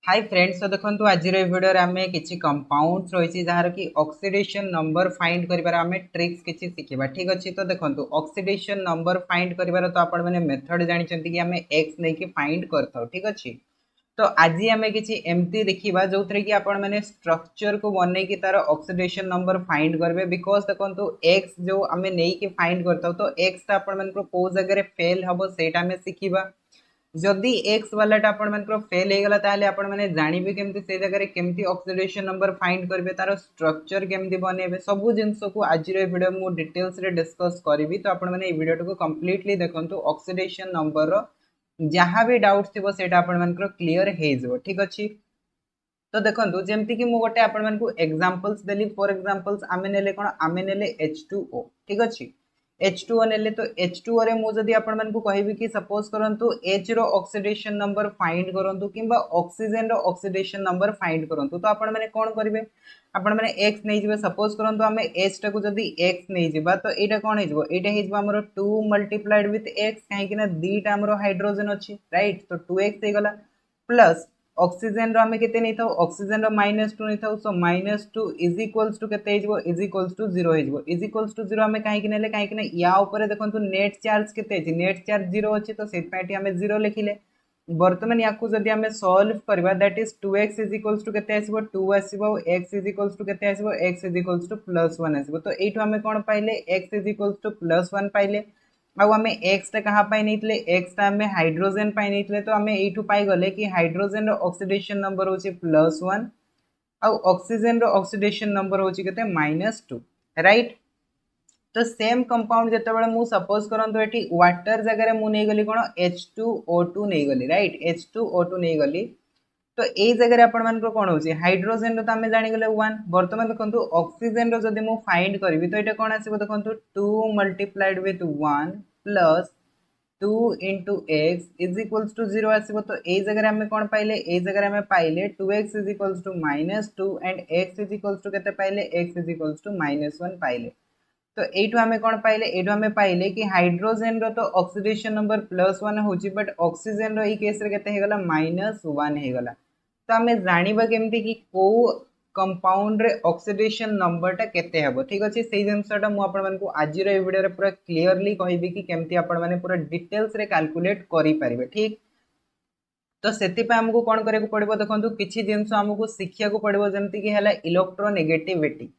Hi friends, तो देखो आज वीडियो आम किसी कंपाउंड्स रही जहाँ कि ऑक्सीडेशन नंबर फाइंड कर ट्रिक्स किसी शिखा। ठीक अच्छे, तो देखो ऑक्सीडेशन नंबर फाइंड कर तो आपण मैंने मेथड जानते कि आम एक्स नहीं कि फाइंड करता। ठीक अच्छे, तो आज आम किसी एमती देखा जो थे कि आपण मैंने स्ट्रक्चर को बन की तार ऑक्सीडेशन नंबर फाइंड करेंगे। बिकज देखो एक्स जो आम नहीं फाइंड करता तो एक्स आपण कौ जगह फेल हम से शिखा। जदि एक्स वालाटा आपण मानकर फेल हो गला ताले आपण माने जानिबे केमती से जगह केमती ऑक्सीडेशन नंबर फाइंड करबे, तार स्ट्रक्चर केमती बनेबे, सब जिंस को आज वीडियो मु डिटेल्स रे डिस्कस करी। तो आपण माने ए वीडियो को कंप्लीटली देखंतु। ऑक्सीडेशन नंबर रो जहाँ भी डाउट थिबो सेटा आपण मानकर क्लियर हे जबो। ठीक अछि, तो देखंतु जेमती कि मु गोटे आपण मानकु एग्जांपल्स देली। फॉर एग्जांपल्स आमे नेले कोन, आमे नेले H2O। ठीक अछि, H2O नेले तो H2O रे मु जदी आपण मानकु कहबी कि सपोज करंतु H रो ऑक्सीडेशन नंबर फाइंड करंतु किंबा ऑक्सीजन रो ऑक्सीडेशन नंबर फाइंड करंतु, तो आपण माने कोन करिवे, आपण माने x नै जिवे। सपोज करंतु आमे H टा को जदी x नै जिबा तो एटा कोन हे जिवो, एटा हे जिवो हमरो 2 मल्टीप्लाइड विथ x, काहे कि ना दीटा हमरो हाइड्रोजन अछि, राइट। तो 2x हे गला प्लस ऑक्सीजन रो हमें केते नै थाउ, ऑक्सीजन रो -2 नै थाउ। सो -2 इज इक्वल्स टू केते हिजबो, इज इक्वल्स टू 0 हिजबो। इज इक्वल्स टू 0 हमें काहे कि नेले, काहे कि ना या ऊपर देखंतु नेट चार्ज केते अछि, नेट चार्ज 0 अछि, तो सेट पाटी हमें 0 लिखिले। वर्तमान याकू जदी हमें सॉल्व करबा, that is 2x is equals to केते आसीबो, 2 आसीबो। x इज इक्वल्स टू केते आसीबो, x इज इक्वल्स टू +1 आसीबो। तो एठो हमें कोन पाइले, x इज इक्वल्स टू +1 पाइले। आउ आमे एक्स टा कहाँ पाई नहीं, एक्स टा आमे हाइड्रोजन पाई नहीं, तो आमे एठू पाई गले कि हाइड्रोजन रो ऑक्सीडेशन नंबर होची +1 आउ ऑक्सीजन रो ऑक्सीडेशन नंबर होची केते -2, राइट। तो सेम कंपाउंड जेतेबेले मु सपोज करंतु एठी वाटर जगह रे मु नै गली कोन H2O2 नै गली, राइट। H2O2 नै गली, तो ए जगह आपण मान को कोन होची, हाइड्रोजन रो त हमें जानि गले 1। वर्तमान देखंतु ऑक्सीजन रो जदी मु फाइंड करबी तो एटा कोन आसीबो, देखंतु 2 multiplied with 1 plus 2 into x is equals to 0 आसीबो। तो ए जगह हमें कोन पाइले, ए जगह हमें पाइले 2x is equals to -2 and x is equals to केते पाइले, x इज इक्वल्स टू -1 पाइले। तो एठू हमें कोन पाइले, एठू हमें पाइले कि हाइड्रोजन रो तो ऑक्सीडेशन नंबर +1 होची, बट ऑक्सीजन रो ई केस रे केते हे गला, -1 हे गला। तो हमें जानिबा केमती कि को कंपाउंड रे ऑक्सीडेशन नंबर टा केते हेबो। ठीक अछि, सेही जिंसटा मु आपण मानकु आज रे वीडियो रे पूरा क्लियरली कहबी कि केमती आपण माने पूरा डिटेल्स रे कैलकुलेट करि परिबे। ठीक, तो सेति पे हमकु कोन करे को पड़िबो, देखंतु किछि जिंस हमकु शिखिया को पड़िबो, जेमती कि हैला इलेक्ट्रोनेगेटिविटी।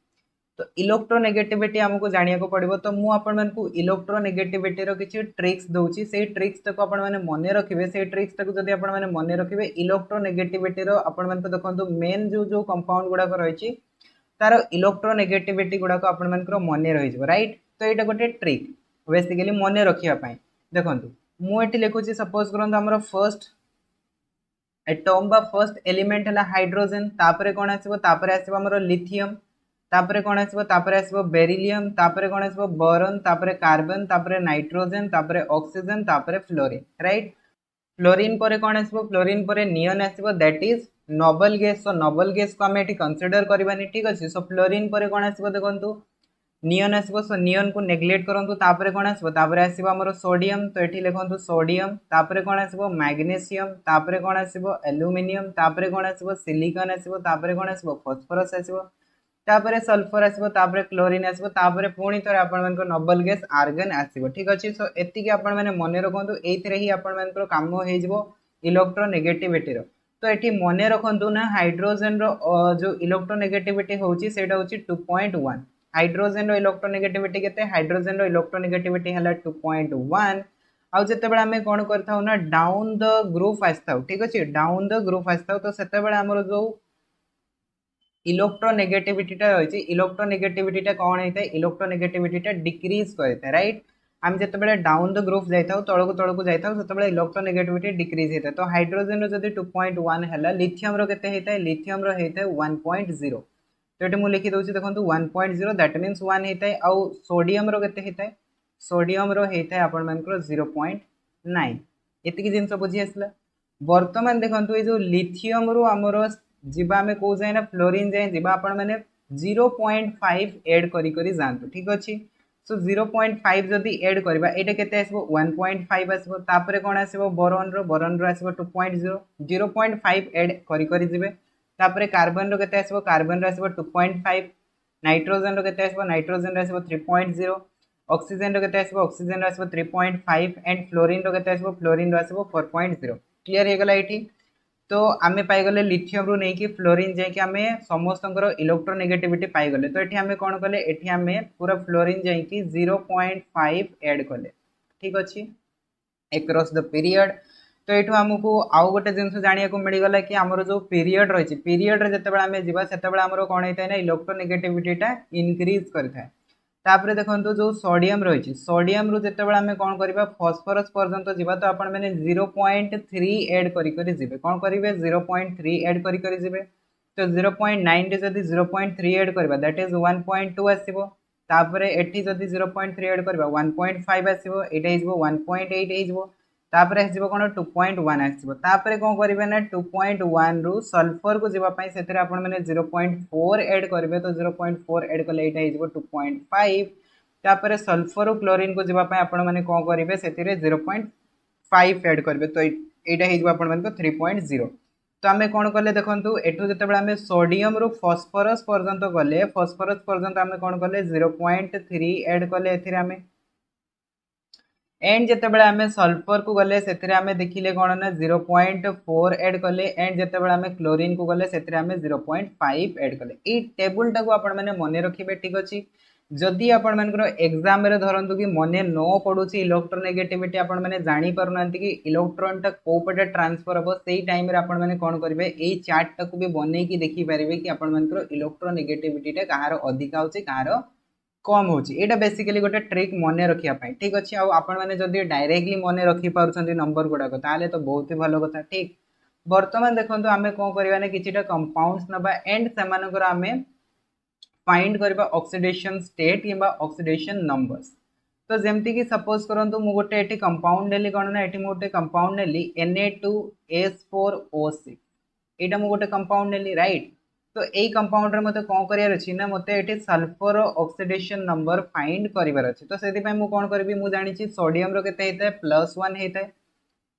तो इलेक्ट्रोनेगेटिविटी हमको जानिया को पड़िबो। तो मु आपण मानकु इलेक्ट्रोनेगेटिविटी रो किछि ट्रिक्स दउची, सेही ट्रिक्स तको आपण माने मने रखिबे। सेही ट्रिक्स तको जदि आपण माने मने रखिबे, इलेक्ट्रोनेगेटिविटी रो आपण मानकु देखंतु मेन जो कंपाउंड गुडा को रहिछि तार इलेक्ट्रोनेगेटिविटी गुडा को आपण मानकर मने रहि जबो, राइट। तो एटा गोटे ट्रिक बेसिकली मने रखिया पई। देखंतु मु एठी लिखुची, सपोज करंतु हमर फर्स्ट एटम बा फर्स्ट एलिमेंट हला हाइड्रोजन, तापरे कोन आसीबो, तापरे आसीबो हमर लिथियम, तापरे कोन आसीबो, तापरे आसीबो बेरिलियम, तापरे कोन आसीबो बोरॉन, तापरे कार्बन, तापरे नाइट्रोजन, तापरे ऑक्सीजन, तापरे फ्लोरीन, राइट। फ्लोरीन परे कोन आसीबो, फ्लोरीन परे नियन आसीबो, that is noble gas. So noble gas को हमें एठी कंसीडर करबानी। ठीक अछि, सो फ्लोरीन परे कोन आसीबो, देखंतु नियन आसीबो। सो नियन को नेग्लेक्ट करंतु, तापरे कोन आसीबो, तापरे आसीबो हमरो सोडियम। तो एठी लिखंतु सोडियम, तापरे कोन आसीबो मैग्नीशियम, तापरे कोन आसीबो एल्युमिनियम, तापरे कोन आसीबो सिलिकॉन आसीबो, तापरे कोन आसीबो फास्फोरस आसीबो, तापरे सल्फर आसीबो, तापरे क्लोरीन आसीबो, तापरे पुणी थरे आपण मानकर नोबल गैस आर्गन आसीबो। ठीक अछि, सो एतिकी आपण माने मने रखंतु, एथिरे ही आपण मानकर काम हे जिवो इलेक्ट्रोनेगेटिविटी रो। तो एठी मने रखंतु ना, हाइड्रोजन रो जो इलेक्ट्रोनेगेटिविटी होची सेटा होची 2.1। हाइड्रोजन रो इलेक्ट्रोनेगेटिविटी केते, हाइड्रोजन रो इलेक्ट्रोनेगेटिविटी हला 2.1। आउ जते बेला हमें कोन करथाउ ना, डाउन द ग्रुप आस्थाउ। ठीक अछि, डाउन द ग्रुप आस्थाउ, तो सेते बेला हमरो जो इलेक्ट्रोनेगेटिविटीटा रही, इलेक्ट्रोनेगेटिविटीटा कौन होता है, इलेक्ट्रोनेगेटिविटीटा डिक्रीज करता है, राइट। आम जिते डाउन द ग्रुप जाइए तलक जाइए से इलेक्ट्रोनेगेटिविटी डिक्रीज होता है। तो हाइड्रोजन रो 2.1 है, लिथियम रो केते होता है, लिथियम रो होता है 1.0। तो ये मुझे लिखी दूसरी, देखो 1.0 दैट मीन्स 1 होता है। आउ सोडियम रो केते होता है, सोडियम रो होता है आपण मानकर 0.9। एतिकी जिनस बुझी आसला। वर्तमान देखंतु ये जो लिथियम रो हमरो जीवा आमे को जाए ना, फ्लोरीन जाए जीवा आपण माने 0.5 ऐड करी करी जानतु। ठीक अछि, सो 0.5 जदि ऐड करबा एटा केते आसबो 1.5 आसबो तापरे कोन आसबो बोरॉन रो आसबो 2.0 0.5 ऐड करी करी जिवे तापरे कार्बन रो केते आसबो कार्बन रो आसबो 2.5 नाइट्रोजन रो केते आसबो नाइट्रोजन रो आसबो 3.0 ऑक्सीजन रो केते आसबो ऑक्सीजन रो आसबो 3.5 एंड फ्लोरीन रो केते आसबो फ्लोरीन रो आसबो 4.0 क्लियर हे गला एठी तो आमे पाइगले लिथियम रू नहीं कि फ्लोरीन जाए कि आमे समस्त इलेक्ट्रोनेगेटिविटी पाइगले तो एठी आमे कोन कले एठी आमे पूरा फ्लोरीन जाए कि 0.5 ऐड कले ठीक अछि एक्रॉस द पीरियड तो एठू हमकु आउ गोटे जिंस जानिया को मिल गला कि हमरो जो पीरियड रही पीरियड रे जते बेला आमे जिबा सेते बेला हमरो कोन हेतै ना इलेक्ट्रोनेगेटिविटीटा इनक्रीज करथाय तापरे देखंतु जो सोडियम रही सोडियम रु जते बेला आमे कोन करबा फास्फोरस पर्यंत जिबा तो आपण माने 0.3 ऐड करी करी जिबे कोन करिवे 0.3 ऐड करी करी जिबे तो 0.9 रे जदी 0.3 ऐड करबा दैट इज 1.2 आसीबो तापरे एठी जदी 0.3 ऐड करबा 1.5 आसीबो एटा हिजबो 1.8 हिजबो तापरे हिजबो कोन 2.1 आसीबो तापरे कोन करिवे ना 2.1 रु सल्फर को जिबा पई सेतरे आपण माने 0.4 ऐड करबे तो 0.4 ऐड कले एटा हिजबो 2.5 तापरे सल्फर और क्लोरीन को जिबा पई आपण माने कोन करिवे सेतिरे 0.5 ऐड करबे तो एटा हिजबो आपण माने 3.0 तो आमे कोन करले देखंतु एठु जते बेला आमे सोडियम रु फास्फोरस पर्यंत गले फास्फोरस पर्यंत आमे कोन करले 0.3 ऐड कले एथिरे आमे एंड जते बेला आमे सल्फर को गले सेतिरे आमे देखिले कोन ना 0.4 ऐड कले एंड जते बेला आमे क्लोरीन को गले सेतिरे आमे 0.5 ऐड कले ई टेबल टाको आपण माने मने रखिबे ठीक अछि जदि आपण मानकर एग्जाम रे धरंतु कि मने न पडुची इलेक्ट्रोनेगेटिविटी आपण माने जानि पारुनांती कि इलेक्ट्रॉन टा कोपटे ट्रांसफर हबो सेही टाइम रे आपण माने कोन करबे एई चार्ट टाको भी बनै कि देखि पारिबे कि आपण मानकर इलेक्ट्रोनेगेटिविटी टा कहार अधिक होची कहार कम होची एटा बेसिकली गोटे ट्रिक मने रखिया पई ठीक अछि आ आपण माने जदि डायरेक्टली मने रखि पारुछंती नंबर गुडा को ताले तो बहुत ही भलो कथा ठीक वर्तमान देखंतु आमे कोन करबा ने किछिटा कंपाउंड्स नबा एंड समानकर आमे फाइंड करबा ऑक्सीडेशन स्टेट किबा ऑक्सीडेशन नंबर्स तो जेमती कि सपोज करंतु मु गोटे एठी कंपाउंड नेली कोन ना एठी मु गोटे कंपाउंड नेली Na2S4O6 एटा मु गोटे कंपाउंड नेली राइट तो एई कंपाउंड रे मते कोन करियार अछि ना मते एठी सल्फर ऑक्सीडेशन नंबर फाइंड करिवार अछि तो सेति पय मु कोन करबी मु जानि छि सोडियम रो केते हेतै +1 हेतै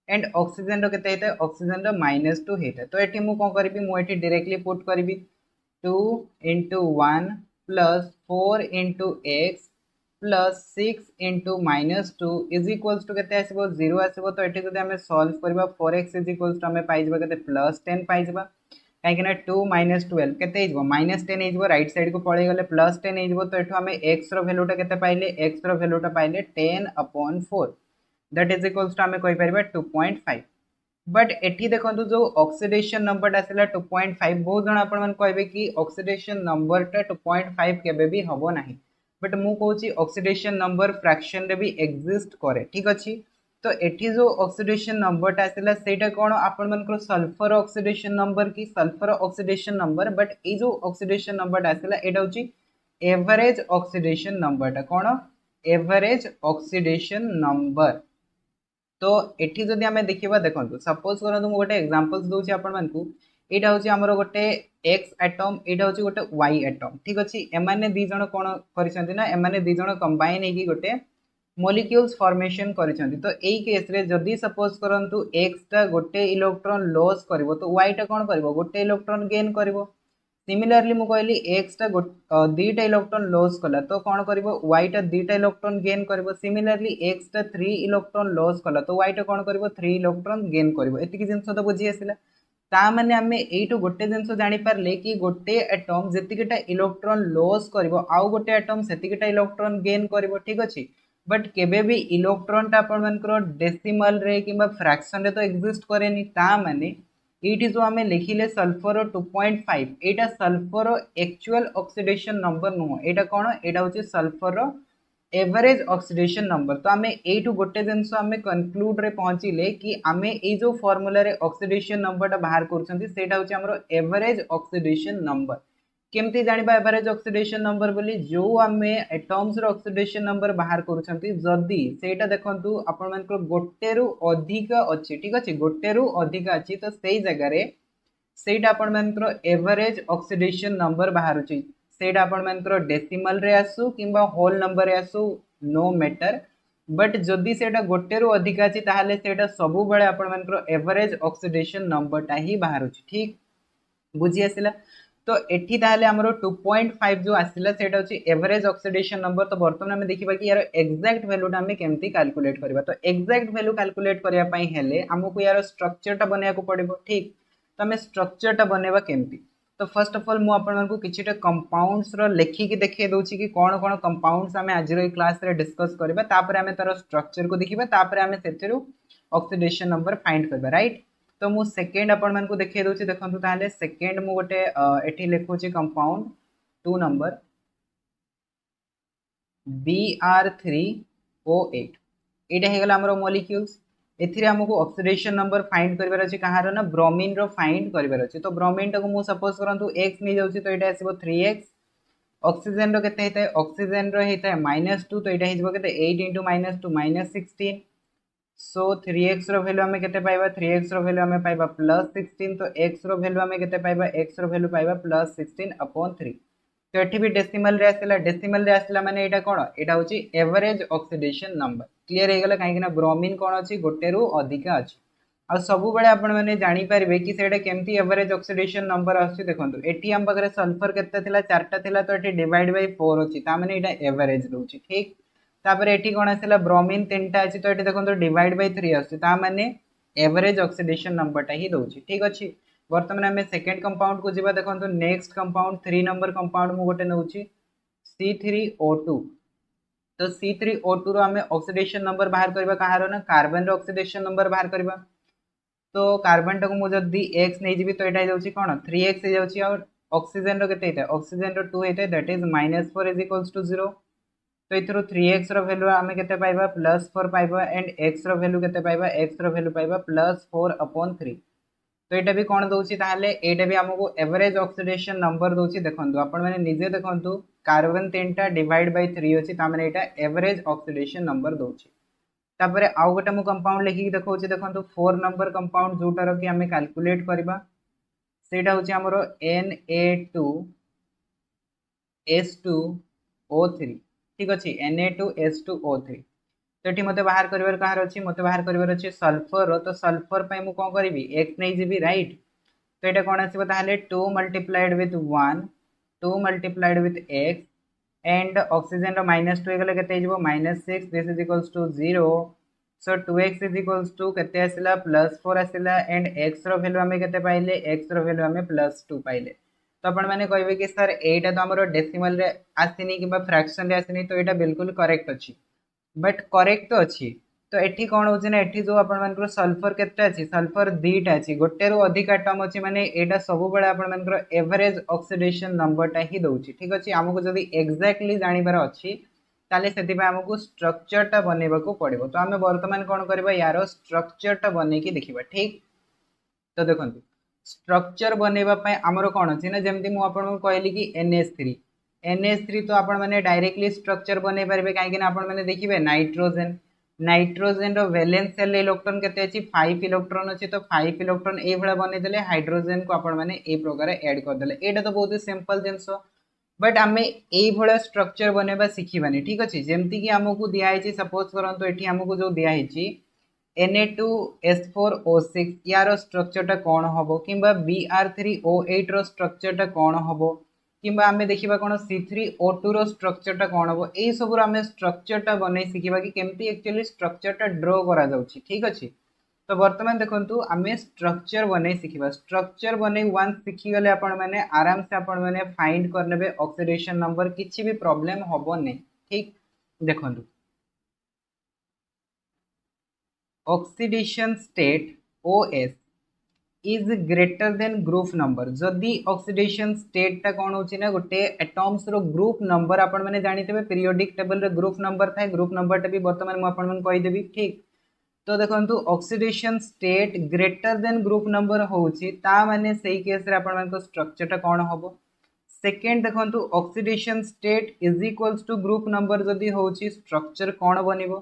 एंड ऑक्सीजन रो केते हेतै ऑक्सीजन रो -2 हेतै तो एठी मु कोन करबी मु एठी डायरेक्टली पुट करबी 2 into 1 plus 4 into x plus 6 into -2 is equals to केते आसीबो 0 आसीबो तो एठी जदि हमें सॉल्व करबा 4x is equals to हमें पाइ जबा केते +10 पाइ जबा काहे कि ना 2 - 12 केते हिजबो -10 हिजबो राइट साइड को पळै गले +10 हिजबो तो एठो हमें x रो वैल्यूटा केते पाइले x रो वैल्यूटा पाइले 10/4 दैट इज इक्वल्स टू हमें कहि परबा 2.5 बट एठी देखंतु जो ऑक्सीडेशन नंबर आसला 2.5 बहुत जण आपण मन कहबे कि ऑक्सीडेशन नंबर टा 2.5 केबे भी हबो नाही बट मु कहूची ऑक्सीडेशन नंबर फ्रैक्शन रे भी एग्जिस्ट करे ठीक अछि तो एठी जो ऑक्सीडेशन नंबर टा आसला सेटा कोन आपण मन को सल्फर ऑक्सीडेशन नंबर की सल्फर ऑक्सीडेशन नंबर बट ए जो ऑक्सीडेशन नंबर टा आसला एटा होची एवरेज ऑक्सीडेशन नंबर टा कोन एवरेज ऑक्सीडेशन नंबर तो एठी जदि हमें देखिबा देखंतु सपोज करंतु मु गोटे एग्जांपल्स दोछि आपण मानकू एटा होछि हमरो गोटे x एटम एटा होछि गोटे y एटम ठीक अछि एमाने दी जण कोन करिसंती ना एमाने दी जण कंबाइन हेकी गोटे मॉलिक्यूल्स फॉर्मेशन करिसंती तो एई केस रे जदि सपोज करंतु x टा गोटे इलेक्ट्रॉन लॉस करबो तो y टा कोन करबो गोटे इलेक्ट्रॉन गेन करबो सिमिलरली मु कहली x टा दीटा इलेक्ट्रॉन लॉस कला तो कोन करबो y टा दीटा इलेक्ट्रॉन गेन करबो सिमिलरली x टा 3 इलेक्ट्रॉन लॉस कला तो y टा कोन करबो 3 इलेक्ट्रॉन गेन करबो एतिकी जिंस तो बुझी आसिला ता माने हमें एइटो गोटे जिंस जानि पारले कि गोटे एटम जेतिकिटा इलेक्ट्रॉन लॉस करबो आउ गोटे एटम सेतिकिटा इलेक्ट्रॉन गेन करबो ठीक अछि बट केबे भी इलेक्ट्रॉन टा आपण मानकर डेसिमल रे किबा फ्रैक्शन रे तो एग्जिस्ट करेनी ता माने एटी जो हमें लिखिले सल्फर 2.5 एटा सल्फर एक्चुअल ऑक्सीडेशन नंबर नुह एटा कोन एटा होची सल्फर एवरेज ऑक्सीडेशन नंबर तो हमें एटू गोटे जिंस हमें कंक्लूड रे पहुंचीले कि हमें ए जो फार्मूला रे ऑक्सीडेशन नंबर टा बाहर करछंती सेटा होची हमरो एवरेज ऑक्सीडेशन नंबर केमती जानिबा एवरेज ऑक्सीडेशन नंबर बोली जो हमें एटम्स रो ऑक्सीडेशन नंबर बाहर करूछंती जदी सेटा देखंतु आपण मान को गोटे रु अधिक अछि ठीक अछि गोटे रु अधिक अछि तो सेही जगह रे सेटा आपण मान को एवरेज ऑक्सीडेशन नंबर बाहर अछि सेटा आपण मानकर डेसिमल रे आसु किंबा होल नंबर रे आसु नो मैटर बट जदि सेटा गोटे रु अधिक अछि ताहाले सेटा सबु बेले आपण मानकर एवरेज ऑक्सीडेशन नंबर टा ही बाहर ठीक बुझी आसिला तो एठी ताहाले हमरो 2.5 जो आसिला सेटा होची एवरेज ऑक्सीडेशन नंबर तो वर्तमान हम देखिबा कि यार एग्जैक्ट वैल्यू टा हम केमती कैलकुलेट करबा तो एग्जैक्ट वैल्यू कैलकुलेट करिया पई हेले हमकु यार स्ट्रक्चर टा बनेया को पड़िबो ठीक तो हम स्ट्रक्चर टा बनेबा केमती तो फर्स्ट ऑफ ऑल मु आपन मानकु किछिटा कंपाउंड्स रो लेखि के देखे दोछि कि कोन कोन कंपाउंड्स हम आज रो क्लास रे डिस्कस करबा तापर हम तार स्ट्रक्चर को देखिबा तापर हम सेतिरु ऑक्सीडेशन नंबर फाइंड करबा राइट तो मु सेकेंड आपण मानकु देखे दोछि देखंतु ताले सेकेंड मु गोटे एठी लेखुछि कंपाउंड 2 नंबर Br3O8 एटा हे गला हमरो मॉलिक्यूल्स एथिरे हमकु ऑक्सीडेशन नंबर फाइंड करबार अछि कहारो ना ब्रोमीन रो फाइंड करबार अछि तो ब्रोमीन टा को मु सपोज करंतु x नै जाउछि तो एटा आसीबो 3x ऑक्सीजन रो केते हेतै ऑक्सीजन रो हेतै -2 तो एटा हिजबो केते 8 * -2 -16 सो 3x रो वैल्यू हमें केते पाइबा 3x रो वैल्यू हमें पाइबा +16 तो x रो वैल्यू हमें केते पाइबा x रो वैल्यू पाइबा +16/3 तो एठी भी डेसिमल रे आसला माने एटा कोन एटा होची एवरेज ऑक्सीडेशन नंबर क्लियर हे गला काहे कि ना ब्रोमीन कोन अछि गोटे रु अधिक अछि आ सबु बेले आपण माने जानि पारबे कि सेटा केमती एवरेज ऑक्सीडेशन नंबर अछि देखंतु एठी हम बगरे सल्फर केते थिला 4टा थिला तो एठी डिवाइड बाय 4 अछि ता माने एटा एवरेज दोछि ठीक तापर एठी कोन आसिला ब्रोमीन 3टा अछि तो एठी देखंतु डिवाइड बाय 3 अछि ता माने एवरेज ऑक्सीडेशन नंबर टा ही दोछि ठीक अछि वर्तमान हमें सेकंड कंपाउंड को जिबा देखंतु नेक्स्ट कंपाउंड 3 नंबर कंपाउंड मु गोटे नउछि C3O2 तो C3O2 रो हमें ऑक्सीडेशन नंबर बाहर करबा कहारो ना कार्बन रो ऑक्सीडेशन नंबर बाहर करबा तो कार्बन टा को मु जदी x नै जिबी तो एटा जाउछि कोन 3x हे जाउछि और ऑक्सीजन रो केते हेतै ऑक्सीजन रो 2 हेतै दैट इज -4 = 0 तो इथरो 3x रो वैल्यू हमें केते पाइबा +4 पाइबा एंड x रो वैल्यू केते पाइबा x रो वैल्यू पाइबा +4/3 तो एटा भी कोन दोछि ताहाले एटा भी हमको एवरेज ऑक्सीडेशन नंबर दोछि देखंतु आपण माने निजे देखंतु कार्बन 3टा डिवाइड बाय 3 अछि ता माने एटा एवरेज ऑक्सीडेशन नंबर दोछि तापरे आउ गोटे मु कंपाउंड लेखि कि देखौछि देखंतु 4 नंबर कंपाउंड जोटार कि हमें कैलकुलेट करबा सेटा होछि हमरो Na2S2O3 ठीक अछि Na2S2O3 तो एठी मते बाहर करबार कहार अछि मते बाहर करबार अछि सल्फर तो सल्फर पय मु कोन करबी x नै जिबी राइट तो एटा कोन आसीबो ताहाले 2 multiplied with 1 2 multiplied with x and oxygen रो -2 गले केते जिवो -6 this is equals to 0 so 2x is equals to केते आसिला +4 आसिला एंड x रो वैल्यू हमें केते पाइले x रो वैल्यू हमें +2 पाइले तो अपन माने कहबे कि सर एटा तो हमरो डेसिमल रे आसिनी किबा फ्रैक्शन रे आसिनी तो एटा बिल्कुल करेक्ट अछि बट करेक्ट तो अच्छी तो एठी कौन होची ना एठी जो आपण मानकर सल्फर केते अछि सल्फर 2टा अछि गोटे रो अधिक एटम अछि माने एटा सब बेले आपण मानकर एवरेज ऑक्सीडेशन नंबर टा ही दोछि ठीक अछि हमको जदी एग्जैक्टली जानिबार अछि ताले सेति बा हमको स्ट्रक्चर टा बनेबा को पड़िबो तो हमें वर्तमान कोन करबा यारो स्ट्रक्चर टा बने की देखिबा ठीक तो देखंतु स्ट्रक्चर बनेबा पय हमरो कोन अछि ना जेमति मु आपण को कहली कि NH3 तो आपण माने डायरेक्टली स्ट्रक्चर बने पारबे काहे कि ना आपण माने देखिबे नाइट्रोजन रो वैलेंस शेल इलेक्ट्रॉन केते अछि 5 इलेक्ट्रॉन अछि तो 5 इलेक्ट्रॉन ए भला बने देले हाइड्रोजन को आपण माने ए प्रकार ऐड कर देले एटा तो बहुत सिंपल जिंस बट हमें ए भला स्ट्रक्चर बनेबा सिखिबानी ठीक अछि जेमति कि हमकु दिया हिची सपोज करंतु एठी हमकु जो दिया हिची Na2S4O6 यारो स्ट्रक्चर टा कोन हबो किबा Br3O8 रो स्ट्रक्चर टा कोन हबो किबा हमें देखिबा कोन C3O2 रो स्ट्रक्चर टा कोन हबो एई सब रो हमें स्ट्रक्चर टा बनै सिखिबा कि केमती एक्चुअली स्ट्रक्चर टा ड्रा करा जाउची ठीक अछि तो वर्तमान देखंतु हमें स्ट्रक्चर बनै सिखिबा स्ट्रक्चर बनै वन सिखि गले आपण माने आराम से आपण माने फाइंड कर लेबे ऑक्सीडेशन नंबर किछि भी प्रॉब्लम हबो नै ठीक देखंतु oxidation state OS is greater than group number जदि ऑक्सीडेशन स्टेट टा कोन होची ना गोटे एटम्स रो ग्रुप नंबर आपण माने जानितेबे पीरियोडिक टेबल रे ग्रुप नंबर थाए ग्रुप नंबर टा भी वर्तमान मु आपण मन कहि देबी ठीक तो देखंतु oxidation state greater than group number होची ता माने सेही केस रे आपण मन को स्ट्रक्चर टा कोन होबो सेकंड देखंतु oxidation state is equals to group number जदि होची स्ट्रक्चर कोन बनिबो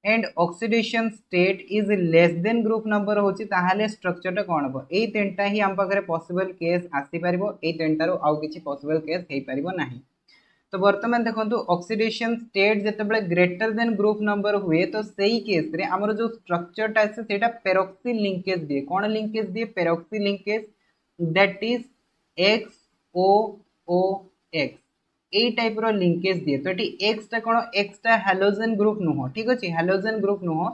and oxidation state is less than group number होची ताहाले स्ट्रक्चरटा कोन हो एई तीनटा ही हम पाखरे पॉसिबल केस आसी परिबो एई तीनटारो आउ किछि पॉसिबल केस हेई परिबो नाही। तो वर्तमान देखंतु ऑक्सीडेशन स्टेट जेतेबेले ग्रेटर देन ग्रुप नंबर हुए तो सेही केस रे हमर जो स्ट्रक्चरटा आसे सेटा पेरोक्सी लिंकेज दिए कोन लिंकेज दिए peroxy linkage that is x o o x ए टाइप रो लिंकेज दिए। तो एटी एक्स टा कोन एक्स टा हैलोजन ग्रुप नुह ठीक अछि हैलोजन ग्रुप नुह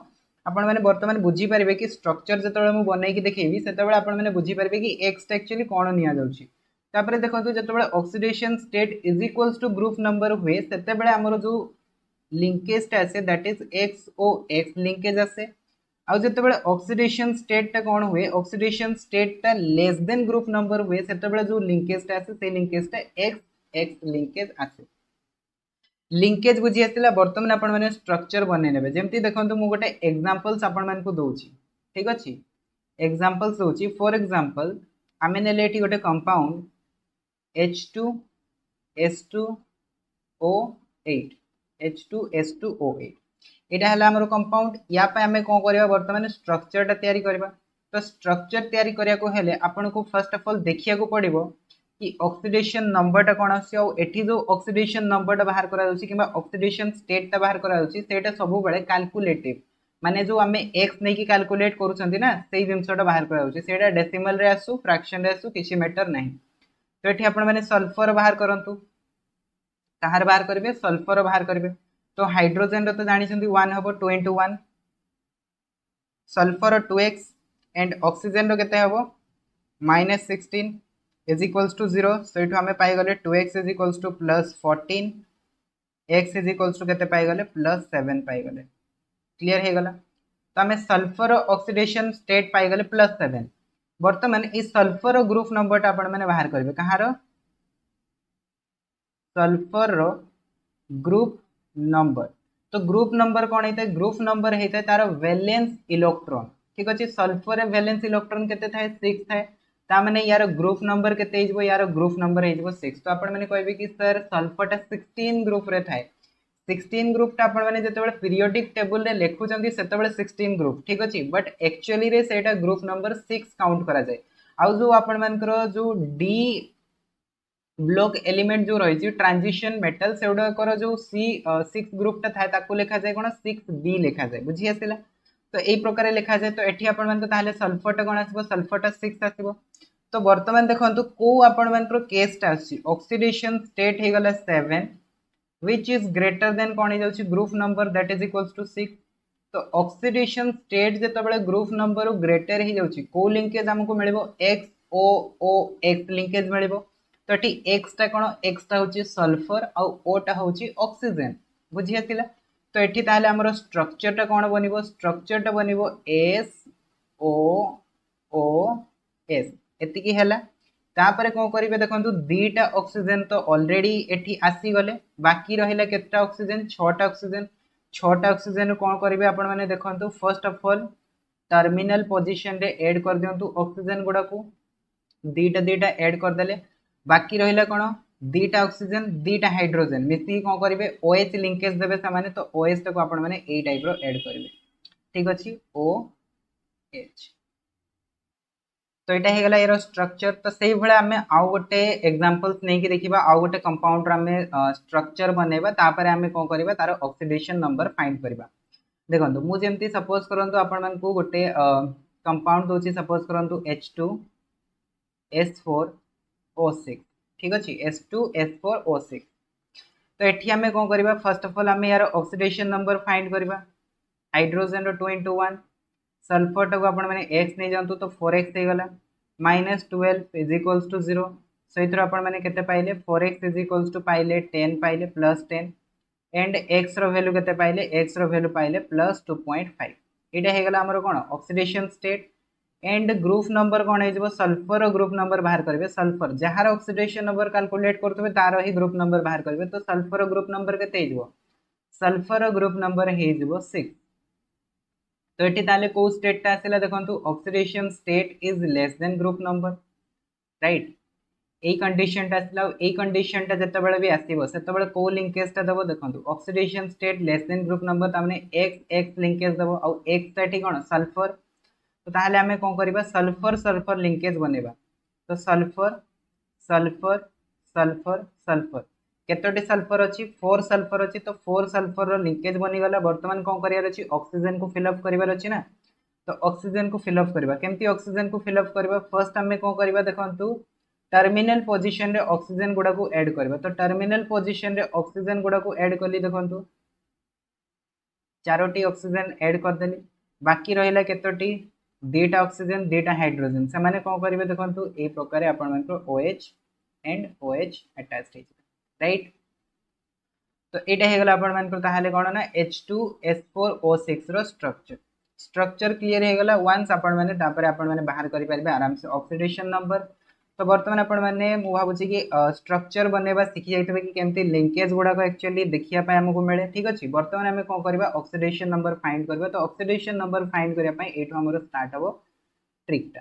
आपण माने वर्तमान बुझी परिबे कि स्ट्रक्चर जेतेबेले मु बनै कि देखैबी सेतेबेले आपण माने बुझी परिबे कि एक्स टा एक्चुअली कोन निया जाउछि। तापरे देखंतु जेतेबेले oxidation state is equals to group number हुए सेतेबेले हमर जो लिंकेज टा आसे that is x O X linkage आसे आउ जेतेबेले ऑक्सीडेशन स्टेट टा कोन हुए ऑक्सीडेशन स्टेट टा लेस देन ग्रुप नंबर हुए सेतेबेले जो लिंकेज टा आसे से लिंकेज टा एक्स एक्स लिंकेज आसे। लिंकेज बुझी आसिला वर्तमान आपण माने स्ट्रक्चर बनै नेबे जेमति देखंतु मु गोटे एग्जांपल्स आपण मान को दोउची ठीक अछि एग्जांपल्स दोउची फॉर एग्जांपल आमे नेले एठी गोटे कंपाउंड H2S2O8 H2S2O8 एटा हला हमर कंपाउंड या पे हमें कोन करबा वर्तमान स्ट्रक्चर टा तयारी करबा। तो स्ट्रक्चर तयारी करिया को हेले आपन को फर्स्ट ऑफ ऑल देखिया को पड़िबो कि ऑक्सीडेशन नंबर टा कोन आसी और एठी जो ऑक्सीडेशन नंबर टा बाहर करा जाउची किबा ऑक्सीडेशन स्टेट टा बाहर करा जाउची सेटा सब बेले कैलकुलेटिव माने जो आमे x नै कि कैलकुलेट करूछंती ना सेही जिंसटा बाहर करा जाउची सेटा डेसिमल रे आसु फ्रैक्शन रे आसु किछि मैटर नाही। तो एठी आपण माने सल्फर बाहर करंतु कहार बाहर करबे सल्फर बाहर करबे। तो हाइड्रोजन रो तो जानि छंती 1 हबो 2 into 1 sulphur 2x and oxygen रो केते हबो -16 इज इक्वल्स टू 0 सो इठो हमें पाई गले 2x is equals to +14 x is equals to केते पाई गले +7 पाई गले क्लियर हे गला। तो हमें सल्फर ऑक्सीडेशन स्टेट पाई गले +7 वर्तमान इस सल्फर ग्रुप नंबर टा आपण माने बाहर करबे कहार सल्फर ग्रुप नंबर। तो ग्रुप नंबर कौन होता है ग्रुप नंबर होता है तार वैलेंस इलेक्ट्रॉन ठीक अच्छे सल्फर वैलेंस इलेक्ट्रॉन केते थाए 6 थाए ता माने यार ग्रुप नंबर केते हिजबो यार ग्रुप नंबर हिजबो 6। तो आपण माने कहबे कि सर सल्फर टा 16 ग्रुप रे थाए 16 ग्रुप टा आपण माने जते बेले पीरियोडिक टेबल रे लेखु चंदी सेते बेले 16 ग्रुप ठीक अछि बट एक्चुअली रे सेटा ग्रुप नंबर 6 काउंट करा जाय। आउ जो आपण मानकर जो डी ब्लॉक एलिमेंट जो रही ट्रांजिशन मेटल से गुड़ाकर जो C6 ग्रुप टा थाए ताको लेखा जाए कौन 6B लेखा जाए बुझी आसला। तो यही प्रकार लिखा जाए। तो एठी आपण मान ताले सल्फर टा कौन आसीबो सल्फर टा 6 आसीबो। तो वर्तमान देखंतु को आपण मान केस टा आसी ऑक्सीडेशन स्टेट हे गला 7 व्हिच इज ग्रेटर देन कौन हे जाउची group number that is equals to 6। तो ऑक्सीडेशन स्टेट जते बेले ग्रुप नंबर ग्रेटर हे जाउची को लिंकेज हमको मिलबो XOOX लिंकेज मिलबो। तो ये एक्स टा कौन एक्स टा होची सल्फर आउ ओ टा होची ऑक्सीजन बुझी आसिला। तो एठी ताले हमर स्ट्रक्चर टा कौन बनिबो स्ट्रक्चर टा बनिबो SOOS एति की हैला। तापरे कोन करिवे देखंतु दीटा ऑक्सीजन तो ऑलरेडी एठी आसी गले बाकी रहिला केतटा ऑक्सीजन 6टा ऑक्सीजन कोन करिवे आपण माने देखंतु first of all terminal position रे ऐड कर दियंतु ऑक्सीजन गुडा को दीटा ऐड कर देले बाकी रहिला कोन दीटा ऑक्सीजन दीटा हाइड्रोजन मिसी कोन करिवे OH लिंकेज देबे सामाने। तो OH को आपण माने ए टाइप रो ऐड करिवे ठीक अछि OH। तो एटा हे गला एरो स्ट्रक्चर। तो सेही भले हमें आउ गोटे एग्जांपल्स नै कि देखिबा आउ गोटे कंपाउंड रा हमें स्ट्रक्चर बनेबा तापरे हमें कोन करिबा तार ऑक्सीडेशन नंबर फाइंड करिबा। देखंतु मु जेमति सपोज करंतु आपण मान को गोटे कंपाउंड दोची सपोज करंतु H2S4O6 ठीक अछि H2S4O6। तो एठी हमें कोन करिबा फर्स्ट ऑफ ऑल हमें यार ऑक्सीडेशन नंबर फाइंड करिबा हाइड्रोजन रो 2 into 1 सल्फर टा को आपण माने x नै जानतु तो 4x हे गला -12 इज इक्वल्स टू 0 सो इथरो आपण माने केते पाइले 4x इज इक्वल्स टू पाइले 10 पाइले +10 एंड x रो वैल्यू केते पाइले x रो वैल्यू पाइले +2.5 एटा हे गला हमर कोन oxidation state and group number कौन हो सल्फर ग्रुप नंबर बाहर करेंगे सल्फर जार ऑक्सीडेशन नंबर कैलकुलेट करते तार ही ग्रुप नंबर बाहर करेंगे। तो सल्फर ग्रुप नंबर केते सल्फर ग्रुप नंबर हो 6। तो ये ताले को स्टेट आसला देखंतु oxidation state is less than group number right. এই कंडीशन आसला ए कंडीशन जते बेले भी आसीबो सेते बेले को लिंकेज ता देबो देखंतु oxidation state less than group number तामने एक्स एक्स लिंकेज देबो आ एक्स ताठी कोन सल्फर तो ताहले हमें कोन करबा सल्फर सल्फर लिंकेज बनेबा तो सल्फर सल्फर सल्फर सल्फर केतोटी सल्फर अछि 4 सल्फर अछि तो 4 सल्फर रो लिंकेज बनी गला वर्तमान कोन करियार अछि ऑक्सीजन को फिल अप करिवार अछि ना तो ऑक्सीजन को फिल अप करबा केमती ऑक्सीजन को फिल अप करबा फर्स्ट हमें कोन करबा देखंतु टर्मिनल पोजीशन रे ऑक्सीजन गुडा को ऐड करबा तो टर्मिनल पोजीशन रे ऑक्सीजन गुडा को ऐड करली देखंतु चारोटी ऑक्सीजन ऐड कर देली बाकी रहिला केतोटी दुटा ऑक्सीजन दुटा हाइड्रोजन से माने कोन करबे देखंतु ए प्रकार आपण मन को OH एंड OH अटैच्ड है राइट तो एटा हे गला आपण मन को ताहाले कोन ना H2S4O6 रो स्ट्रक्चर क्लियर हे गला वंस आपण माने तापर आपण माने बाहर करि परबे आराम से ऑक्सीडेशन नंबर तो वर्तमान आपण माने मु भाबुची कि स्ट्रक्चर बनेबा सिखि जाइतबे कि केमती लिंकेज गुडा को एक्चुअली देखिया पय हमको मिले ठीक अछि वर्तमान हमें कोन करबा ऑक्सीडेशन नंबर फाइंड करबा तो ऑक्सीडेशन नंबर फाइंड करिया पय एठो हमरो स्टार्ट हबो ट्रिक टा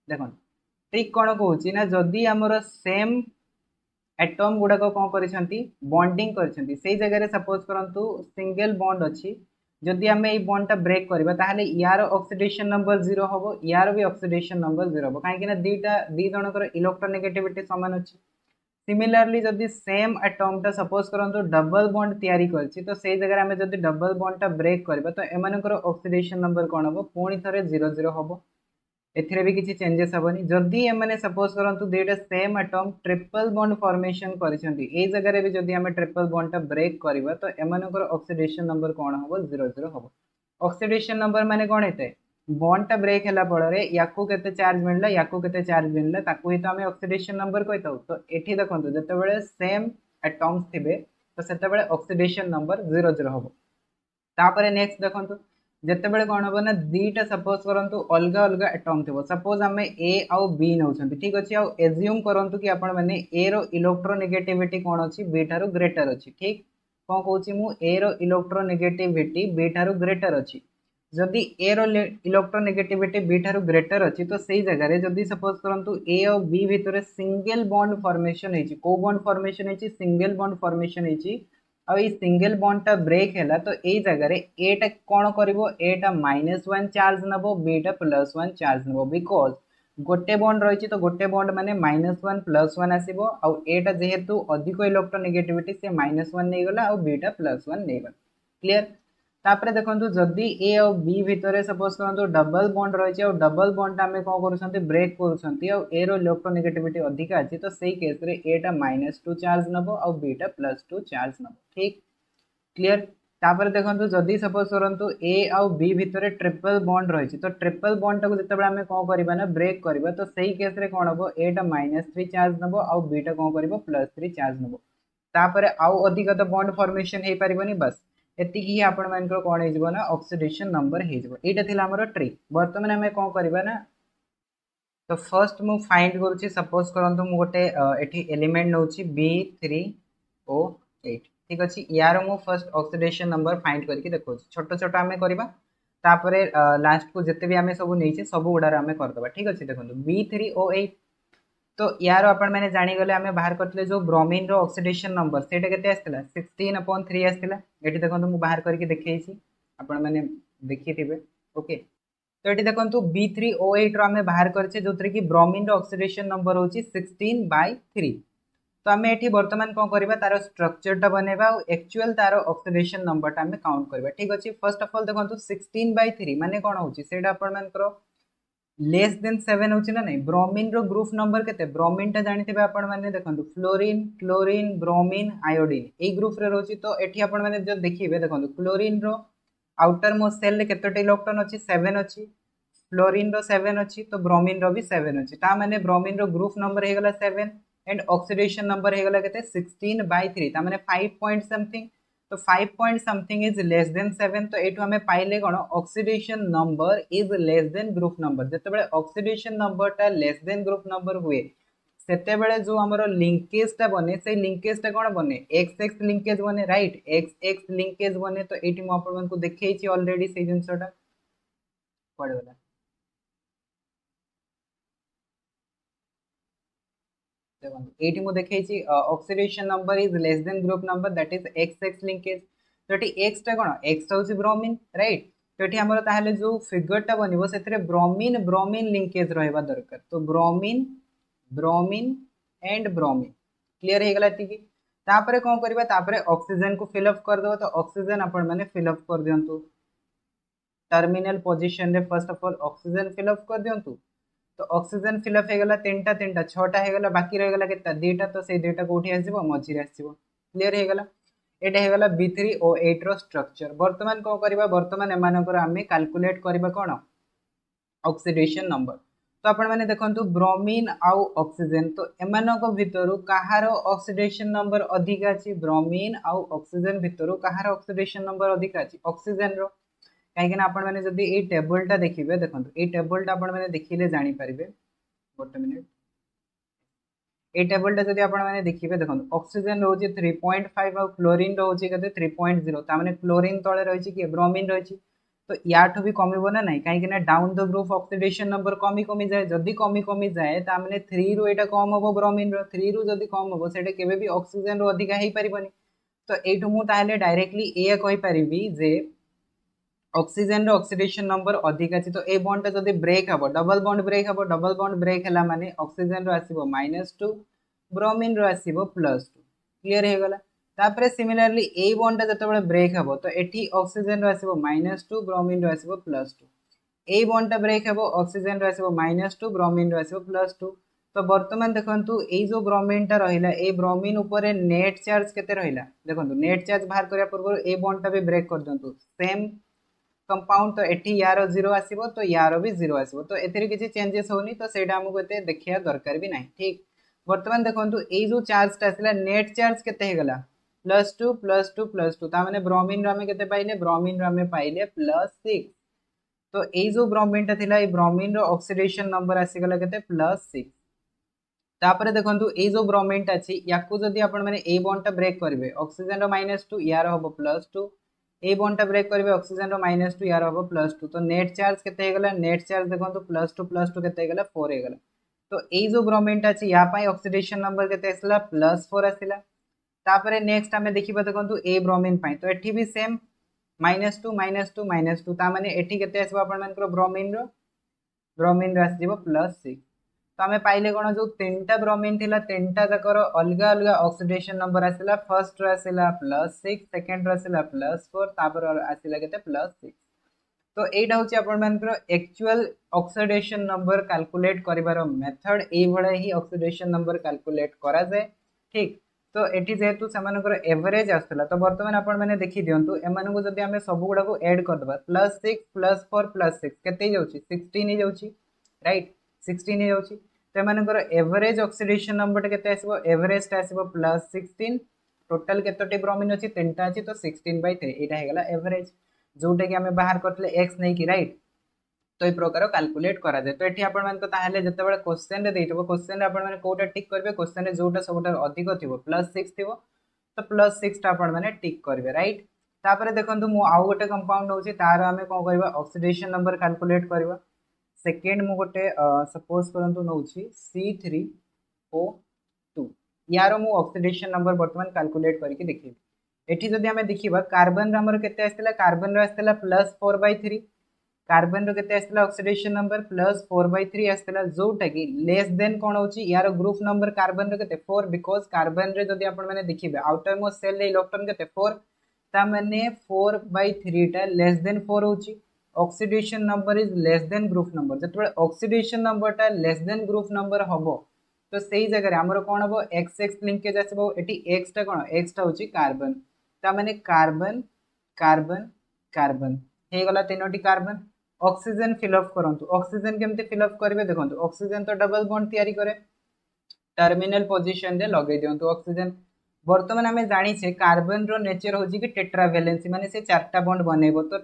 देखो ट्रिक कोन कहउची ना जदी हमरो सेम एटम गुडा को कोन करिसंती बॉन्डिंग करिसंती सेही जगह रे सपोज करंतु सिंगल बॉन्ड अछि जदि हमें ये बॉन्ड टा ब्रेक करबा ताहले यार ऑक्सीडेशन नंबर 0 होबो यार भी ऑक्सीडेशन नंबर 0 होबो काहे कि ना दीटा दी जनकर इलेक्ट्रोनेगेटिविटी समान अछि सिमिलरली जदि सेम एटम टा सपोज करंतु डबल बॉन्ड तयारी करछि तो सेही जगह हमें जदि डबल बॉन्ड टा ब्रेक करबा तो एमानकर ऑक्सीडेशन नंबर कोन होबो पुणी थरे 00 होबो एथिरे भी किसी चेंजेस हेबनी जदि एमाने सपोज करंतु दुईटा same atom triple bond formation करिसंती ए जगह रे भी जदि हमें ट्रिपल बॉन्ड टा ब्रेक करबा तो एमानकर ऑक्सीडेशन नंबर कोन होबो 00 होबो ऑक्सीडेशन नंबर माने कोन हेते बॉन्ड टा ब्रेक हैला पड़े याकू केते चार्ज मिलला याकू केते चार्ज मिलला ताकू ही तो हमें ऑक्सीडेशन नंबर कहताउ तो एठी देखंतु जते बेले सेम एटम्स थिबे तो सेते बेले ऑक्सीडेशन नंबर 00 होबो तापरे नेक्स्ट देखंतु जते बेले कोन होबो ना दीटा सपोज करंतु अलगा अलगा एटम थिबो सपोज हमें ए आउ बी नउछंती ठीक अछि आउ एज्यूम करंतु कि आपण माने ए रो इलेक्ट्रोनेगेटिविटी कोन अछि बी थारो ग्रेटर अछि ठीक कोन कहउची मु ए रो इलेक्ट्रोनेगेटिविटी बी थारो ग्रेटर अछि जदि ए रो इलेक्ट्रोनेगेटिविटी बी थारो ग्रेटर अछि तो सेही जगह रे जदि सपोज करंतु ए और बी भितरे सिंगल बॉन्ड फॉर्मेशन हेछि को बॉन्ड फॉर्मेशन हेछि सिंगल बॉन्ड फॉर्मेशन हेछि आ ई सिंगल बॉन्ड टा ब्रेक हैला तो ए जगह रे ए टा कोन करबो ए टा -1 चार्ज नबो बी टा +1 चार्ज नबो बिकॉज़ गोटे बॉन्ड रहिछि तो गोटे बॉन्ड माने -1 +1 आसीबो आ ए टा जेहेतु अधिक इलेक्ट्रोनेगेटिविटी से -1 नै गला आ बी टा +1 नै गला क्लियर तापरे देखंतु जदि ए और बी भितरे सपोज करंतु डबल बॉन्ड रहिछि और डबल बॉन्ड हमें कोन करूछंती ब्रेक करूछंती और ए रो इलेक्ट्रोनेगेटिविटी अधिक अछि तो सेही केस रे ए टा -2 चार्ज नबो और बी टा +2 चार्ज नबो ठीक क्लियर तापर देखंतु जदि सपोज करंतु ए और बी भितरे ट्रिपल बॉन्ड रहिछि तो ट्रिपल बॉन्ड को जते बेला हमें कोन करबा ना ब्रेक करबा तो सेही केस रे कोन हबो ए टा -3 चार्ज नबो और बी टा कोन करबो +3 चार्ज नबो तापर आउ अधिक तो बॉन्ड फॉर्मेशन हे परिबनी बस एति ही आपण मानकर कोन हे जबो ना ऑक्सीडेशन नंबर हे जबो एटा थिला हमर ट्रिक वर्तमान हमें कोन करबा ना तो फर्स्ट मु फाइंड करूची सपोज करंतु मु गोटे एठी एलिमेंट नउची B3O8 ठीक अछि यार मु फर्स्ट ऑक्सीडेशन नंबर फाइंड करके देखो छोटो छोटो हमें करबा तापरे लास्ट को जते भी हमें सब नैछि सब उडार हमें कर दबा ठीक अछि देखंतु B3O8 तो यार अपन मैंने जानी गले हमें बाहर करतले जो ब्रोमीन रो ऑक्सीडेशन नंबर सेटा केते आस्तिला 16/3 आस्तिला एठी देखंतु मु बाहर करके देखैछि अपन मैंने देखिथिबे ओके तो ये देखो B3O8 रो हमें बाहर करछे जोतरे कि ब्रोमीन रो ऑक्सीडेशन नंबर होची 16/3 तो हमें एठी वर्तमान कोन करबा तारो स्ट्रक्चर टा बनेबा और एक्चुअल तारो ऑक्सीडेशन नंबर टा हमें काउंट करबा ठीक अछि फर्स्ट ऑफ ऑल देखंतु 16/3 माने कोन होची सेटा अपन मान करो लेस देन 7 होची ना नहीं ब्रोमीन रो ग्रुप नंबर केते ब्रोमीन टा जानिथिबे आपण माने देखंतु फ्लोरीन क्लोरीन ब्रोमीन आयोडीन ए ग्रुप रे रोची तो एठी आपण माने जो देखिबे देखंतु क्लोरीन रो आउटर मोस्ट सेल रे केतोटी इलेक्ट्रॉन अछि 7 अछि फ्लोरीन रो 7 अछि तो ब्रोमीन रो भी 7 अछि ता माने ब्रोमीन रो ग्रुप नंबर हे गला 7 एंड ऑक्सीडेशन नंबर हे गला केते 16/3 ता माने 5 पॉइंट समथिंग तो 5 point something is less than 7 तो एठो हमें पाइले कोन oxidation number is less than group number जते बेले ऑक्सीडेशन नंबर ता लेस देन ग्रुप नंबर हुए सेते बेले जो हमरो लिंकेज ता बने से लिंकेज ता कोन बने XX लिंकेज बने राइट XX लिंकेज बने तो एठी मु आपन को देखैछि ऑलरेडी से जिंसटा पड़ेला देखो ये मुझे देखी oxidation number is less than group number that is x x linkage तो ये एक्स टा कौन एक्स हूँ ब्रोमीन राइट तो ये आमर ताहले जो फिगरटा बनब से ब्रोमीन ब्रोमीन लिंकेज रहा दरकार तो bromine bromine and bromine clear हो गला एति तापर कौन करबा तापर ऑक्सीजन को फिलअप कर दो तो ऑक्सीजन आपण माने फिलअप कर दियंतु टर्मिनल पोजीशन रे first of all oxygen fill up कर दियंतु तो ऑक्सीजन फिलअप हो गला तीनटा तीनटा छटा हो गला बाकी रह गला केता दुईटा तो से दुईटा कोठी आसीबो मझी रे आसीबो क्लियर हो गला एटा हो गला B3O8 रो स्ट्रक्चर वर्तमान को करबा वर्तमान एमानकर आमे कैलकुलेट करबा कोन ऑक्सीडेशन नंबर तो आपण माने देखंतु ब्रोमीन आउ ऑक्सीजन तो एमानक भितरु कहार ऑक्सीडेशन नंबर अधिक अछि ब्रोमीन आउ ऑक्सीजन भितरु कहार ऑक्सीडेशन नंबर अधिक अछि ऑक्सीजन रो कहीं आपण माने जदी ए टेबलटा देखिबे देखंतु ए टेबलटा आपण माने देखिले जानि परिबे गोटे मिनिट ए टेबलटा जदी आपण माने देखिबे देखंतु ऑक्सीजन रोची 3.5 और क्लोरीन रोची कते 3.0 ता माने क्लोरीन तळे रहिछि कि ब्रोमीन रहिछि तो याठो भी कमिबो ना नहीं कहीं ना down the group oxidation number कमी कमी जाए जदी कमी जाए ता माने 3 रु एटा कम होबो ब्रोमीन रो 3 रु जदी कम होबो सेटा केबे भी ऑक्सीजन रो अधिका हेई परिबनी तो एठो मु ताहले डायरेक्टली ए कहि परिबी जे ऑक्सीजन रो ऑक्सीडेशन नंबर अधिक अछि तो ए बॉन्ड जदी ब्रेक हबो डबल बॉन्ड ब्रेक हला माने ऑक्सीजन रो आसीबो -2 ब्रोमीन रो आसीबो +2 क्लियर हे गला तापरे सिमिलरली ए बॉन्ड जतबे ब्रेक हबो तो एठी ऑक्सीजन रो आसीबो -2 ब्रोमीन रो आसीबो +2 ए बॉन्ड ब्रेक हबो ऑक्सीजन रो आसीबो -2 ब्रोमीन रो आसीबो +2 तो वर्तमान देखंतु ए जो ब्रोमीन टा रहिला ए ब्रोमीन ऊपर नेट चार्ज केते रहिला देखंतु नेट चार्ज बाहर करिया पूर्व ए बॉन्ड टा भी ब्रेक कर दंतु सेम कंपाउंड तो एठी यार 0 आसीबो तो यार भी 0 आसीबो तो एथिरे किछि चेंजेस होनी तो सेटा हमको एते देखिया दरकार भी नहीं ठीक वर्तमान देखंतु ए जो चार्ज टा आसिला नेट चार्ज केते हे गला +2 +2 +2 ता माने ब्रोमीन रो हमें केते पाइले ब्रोमीन रो हमें पाइले +6 तो ए जो ब्रोमीन टा थिला ए ब्रोमीन रो ऑक्सीडेशन नंबर आसी गला केते +6 तापरे देखंतु ए जो ब्रोमीन टा अछि याकू जदी आपण माने ए बॉन्ड टा ब्रेक करबे ऑक्सीजन रो -2 यार होबो +2 ए बॉन्ड टा ब्रेक करबे ऑक्सीजन रो -2 यार होबो +2 तो नेट चार्ज केते हे गला नेट चार्ज देखंतु +2 केते हे गला 4 हे गला तो ए जो ब्रोमीन टा अछि या पई ऑक्सीडेशन नंबर केते आसला +4 आसिला तापरे नेक्स्ट हमें देखिबा देखंतु ए ब्रोमीन पई तो एठी भी सेम -2 ता माने एठी केते आसबो आपण मानकर ब्रोमीन रो आसीबो +6 तो हमें पाइले कोन जो तीनटा ब्रोमीन थिला तीनटा जाकर अलग अलग ऑक्सीडेशन नंबर आसिला फर्स्ट रो आसिला +6 सेकंड रो आसिला +4 तापर आसिला केते +6 तो एटा होची आपण मानकर एक्चुअल ऑक्सीडेशन नंबर कैलकुलेट करिवार मेथड ए भळे ही ऑक्सीडेशन नंबर कैलकुलेट करा जाय ठीक तो एटी जेहेतु सेमानकर एवरेज आसला तो वर्तमान आपण माने देखि दियंतु एमानको जदी हमें सब गुडा को ऐड कर दबा +6 +4 +6 केते जाउची 16 ही जाउची राइट 16 ही जाउची तो एमानकर एवरेज ऑक्सीडेशन नंबर केते आसीबो एवरेज ता आसीबो +16 टोटल केतोटी ब्रोमीन अछि तीनटा अछि तो 16/3 एटा हे गला एवरेज जोटे कि हमें बाहर करथले x नै कि राइट तो ये प्रकार कैलकुलेट करा जाए तो एठी आपण मानक ताहले जते क्वेश्चन रे देइतबो क्वेश्चन रे आपण माने कोटा टिक करबे क्वेश्चन रे जोटा सबटा अधिक थिबो +6 थिबो तो +6 टा आपण माने टिक करबे राइट तापरे देखंतु मु आउ गोटे कंपाउंड होची तार हमें कोन करबा ऑक्सीडेशन नंबर कैलकुलेट करबा सेकंड मु गोटे सपोज करंतु नउची C3O2 यार मु ऑक्सीडेशन नंबर वर्तमान कैलकुलेट करके देखिबी एठी जदी हमें देखिबा कार्बन रे हमर केते आस्तिला कार्बन रे आस्तिला +4/3 कार्बन रो केते आस्तिला ऑक्सीडेशन नंबर +4/3 आस्तिला जोटा कि लेस देन कोन होची यार ग्रुप नंबर कार्बन रो केते 4 बिकॉज़ कार्बन रे जदी आपण माने देखिबे आउटर मोस्ट सेल रे इलेक्ट्रॉन केते 4 ता माने 4/3 टा लेस देन 4 होची oxidation number is less than group number जतबे ऑक्सीडेशन नंबर टा लेस देन ग्रुप नंबर हबो तो सेही जगह रे हमर कोन हबो XX लिंकेज आसीबो एटी X टा कोन X टा होची कार्बन ता माने कार्बन कार्बन कार्बन हे गला तीनोटी कार्बन ऑक्सीजन फिलअप करंतु ऑक्सीजन केमते फिलअप करबे देखंतु ऑक्सीजन तो डबल बॉन्ड तयारी करे टर्मिनल पोजीशन रे लगे दियंतु ऑक्सीजन वर्तमान हमें जानि छे कार्बन रो नेचर होची कि टेट्रावैलेंसी माने से चारटा बॉन्ड बनेबो तो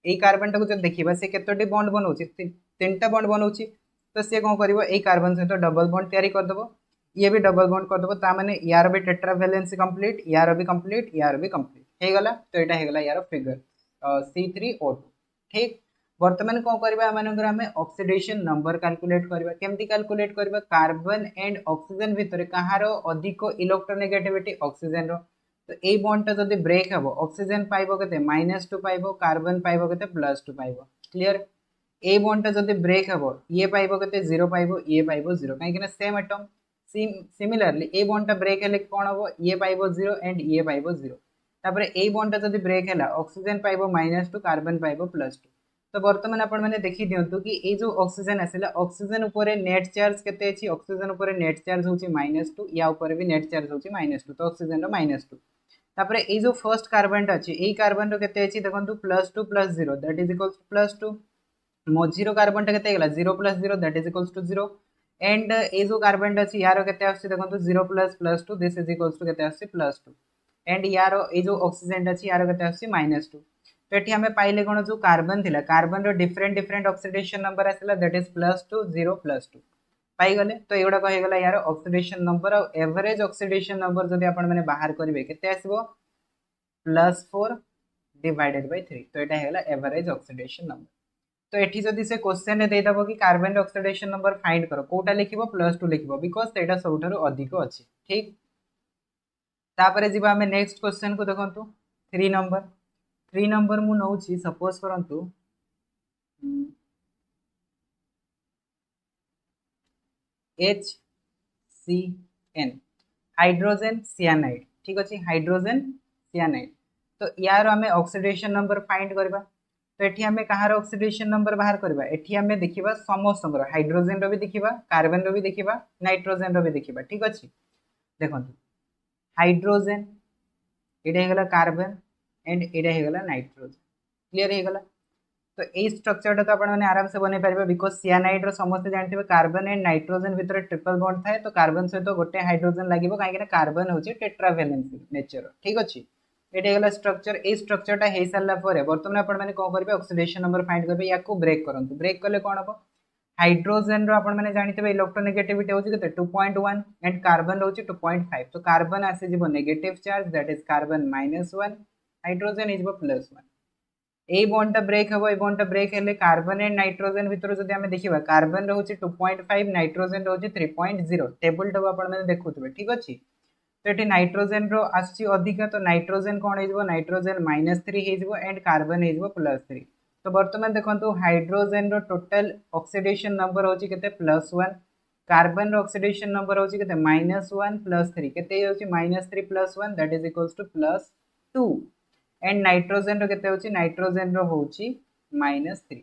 ए कार्बन टाको जब देखिबा से केतोटी बॉन्ड बनौची तीनटा बॉन्ड बनौची तो से कोन करबो ए कार्बन से तो डबल बॉन्ड तयारी कर देबो ये भी डबल बॉन्ड कर देबो ता माने यार भी टेट्रावैलेंसी कंप्लीट यार भी कंप्लीट हे गला तो एटा हे गला यार फिगर C3O2 ठीक बर्तमान कौन करबा मानकर हमें ऑक्सीडेशन नंबर कैलकुलेट करबा केमती कैलकुलेट करबा कार्बन एंड ऑक्सीजन भितर कहार अधिक इलेक्ट्रोनेगेटिविटी ऑक्सीजन रो तो ए बॉन्ड टा जदी ब्रेक हबो ऑक्सीजन पाइबो केते -2 पाइबो कार्बन पाइबो केते +2 पाइबो क्लियर ए बॉन्ड टा जदी ब्रेक हबो ये पाइबो केते 0 पाइबो ये पाइबो 0 काहे कि same atom similarly a bond टा ब्रेक हेले कोन हबो ये पाइबो 0 एंड ये पाइबो 0 तापर ए बॉन्ड टा जदी ब्रेक हैला ऑक्सीजन पाइबो -2 कार्बन पाइबो +2 तो बर्तमान आपण मैंने देखी दिंतु कि ये जो ऑक्सीजन आसला ऑक्सीजन उपरे नेट चार्ज केते अछि ऑक्सीजन उपरे नेट चार्ज होची -2 या उपरे भी नेट चार्ज होची -2 तो ऑक्सीजन रो -2 तापर ये जो फर्स्ट कार्बन टा अछि ए कार्बन रो केते अछि देखंतु +2 + 0 दैट इज इक्वल्स टू +2 मझिरो कार्बन टा केते गेला 0 + 0 that is equals to 0 and ए जो कार्बन टा अछि यारो केते आछि देखंतु 0 + +2 दिस इज इक्वल्स टू केते आछि +2 एंड यारो ए जो ऑक्सीजन टा अछि यारो केते आछि -2 तो ये आम पाइले कौन जो कार्बन थिला कार्बन रो डिफरेंट डिफरेंट ऑक्सीडेशन नंबर आसला दैट इज +2 0 +2 पाइगले तो एगुड़ा कहीगला यार ऑक्सीडेशन नंबर और एवरेज ऑक्सीडेशन नंबर जब आपण मैंने बाहर करेंगे केते आसबो +4 डिवाइडेड बाय 3 तो यहाँ है एवरेज ऑक्सीडेशन नंबर तो ये जदि से क्वेश्चन में देदब कि कार्बन ऑक्सीडेशन नंबर फाइंड कर कोटा लिख +2 लिख बिकज से सब अधिक अच्छी ठीक तापर जी आम नेक्स्ट क्वेश्चन को देखो 3 नंबर मु नौ सपोज करंतु HCN हाइड्रोजन सियानाइड ठीक अच्छे हाइड्रोजन सियानाइड तो यार आम ऑक्सीडेशन नंबर फाइंड करबा तो ये आम कहार ऑक्सीडेशन नंबर बाहर करबा एठी आम देखिबा समस्त हाइड्रोजन रो भी देखिबा कार्बन रो भी देखिबा नाइट्रोजन रो भी देखिबा ठीक अच्छे देखंतु hydrogen Etah हेगला carbon and Etah हेगला nitrogen clear हेगला तो ये स्ट्रक्चर तो आपण माने आराम से बनै पारिबा बिकॉज सियानाइड रो समस्त जानथिबे कार्बन एंड नाइट्रोजन भितर ट्रिपल बॉन्ड थाए तो कार्बन सहित गोटे हाइड्रोजन लागिबो काहे कि कार्बन होची टेट्रावैलेंसी नेचर ठीक अछि एटा हेगला स्ट्रक्चर ए स्ट्रक्चरटा हे सारला परे वर्तमान आपण माने कोन करबे ऑक्सीडेशन नंबर फाइंड करबे याको ब्रेक करंतु ब्रेक करले कोन हबो हाइड्रोजन रो आपण माने जानिथिबे इलेक्ट्रोनेगेटिविटी होची केते 2.1 एंड कार्बन होची 2.5 तो कार्बन आसे जीवो negative charge that is carbon -1 hydrogen is +1 ए बॉन्ड ब्रेक हम ए बॉन्ड ब्रेक हेले कार्बन एंड नाइट्रोजन भितर जदि आमे देखिबा कार्बन रहउची 2.5 नाइट्रोजन रहउची 3.0 टेबल टब आपण माने देखुथबे ठीक अछि तो एठी नाइट्रोजन रो आछि अधिक तो नाइट्रोजन कोन हेजबो नाइट्रोजन -3 हेजबो एंड कार्बन हेजबो +3 तो वर्तमान देखंतु हाइड्रोजन रो टोटल ऑक्सीडेशन नंबर होची केते +1 कार्बन रो ऑक्सीडेशन नंबर होची केते -1 +3 केते होची -3 +1 that is equals to +2 and nitrogen रो केते होची नाइट्रोजन रो होची -3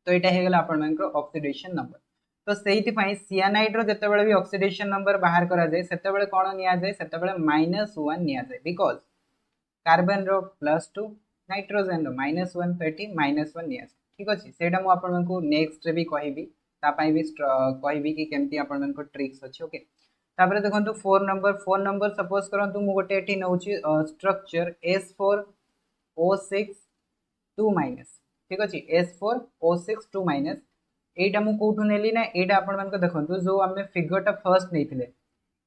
तो एटा हे गेला आपण मानकर ऑक्सीडेशन नंबर तो सेहिति पई सियानाइड रो जते बेले भी ऑक्सीडेशन नंबर बाहर करा जाय सेते बेले कोन निया जाय सेते बेले -1 निया जाय बिकॉज़ कार्बन रो +2 नाइट्रोजन रो -1 तो एठी -1 निया ठीक अछि सेटा मु आपण मानकु नेक्स्ट रे भी कहिबी ता पई भी कहिबी कि केमती आपण मानकर ट्रिक्स अछि ओके तापर देखंतु 4 नंबर सपोज करंतु मु गोटे एठी नउची स्ट्रक्चर S4O6 2- ठीक अछि S4O6 2- एटा मु कोठु नेली ना एटा आपण मानक देखंतु जो हमें फिगरटा फर्स्ट नेथिले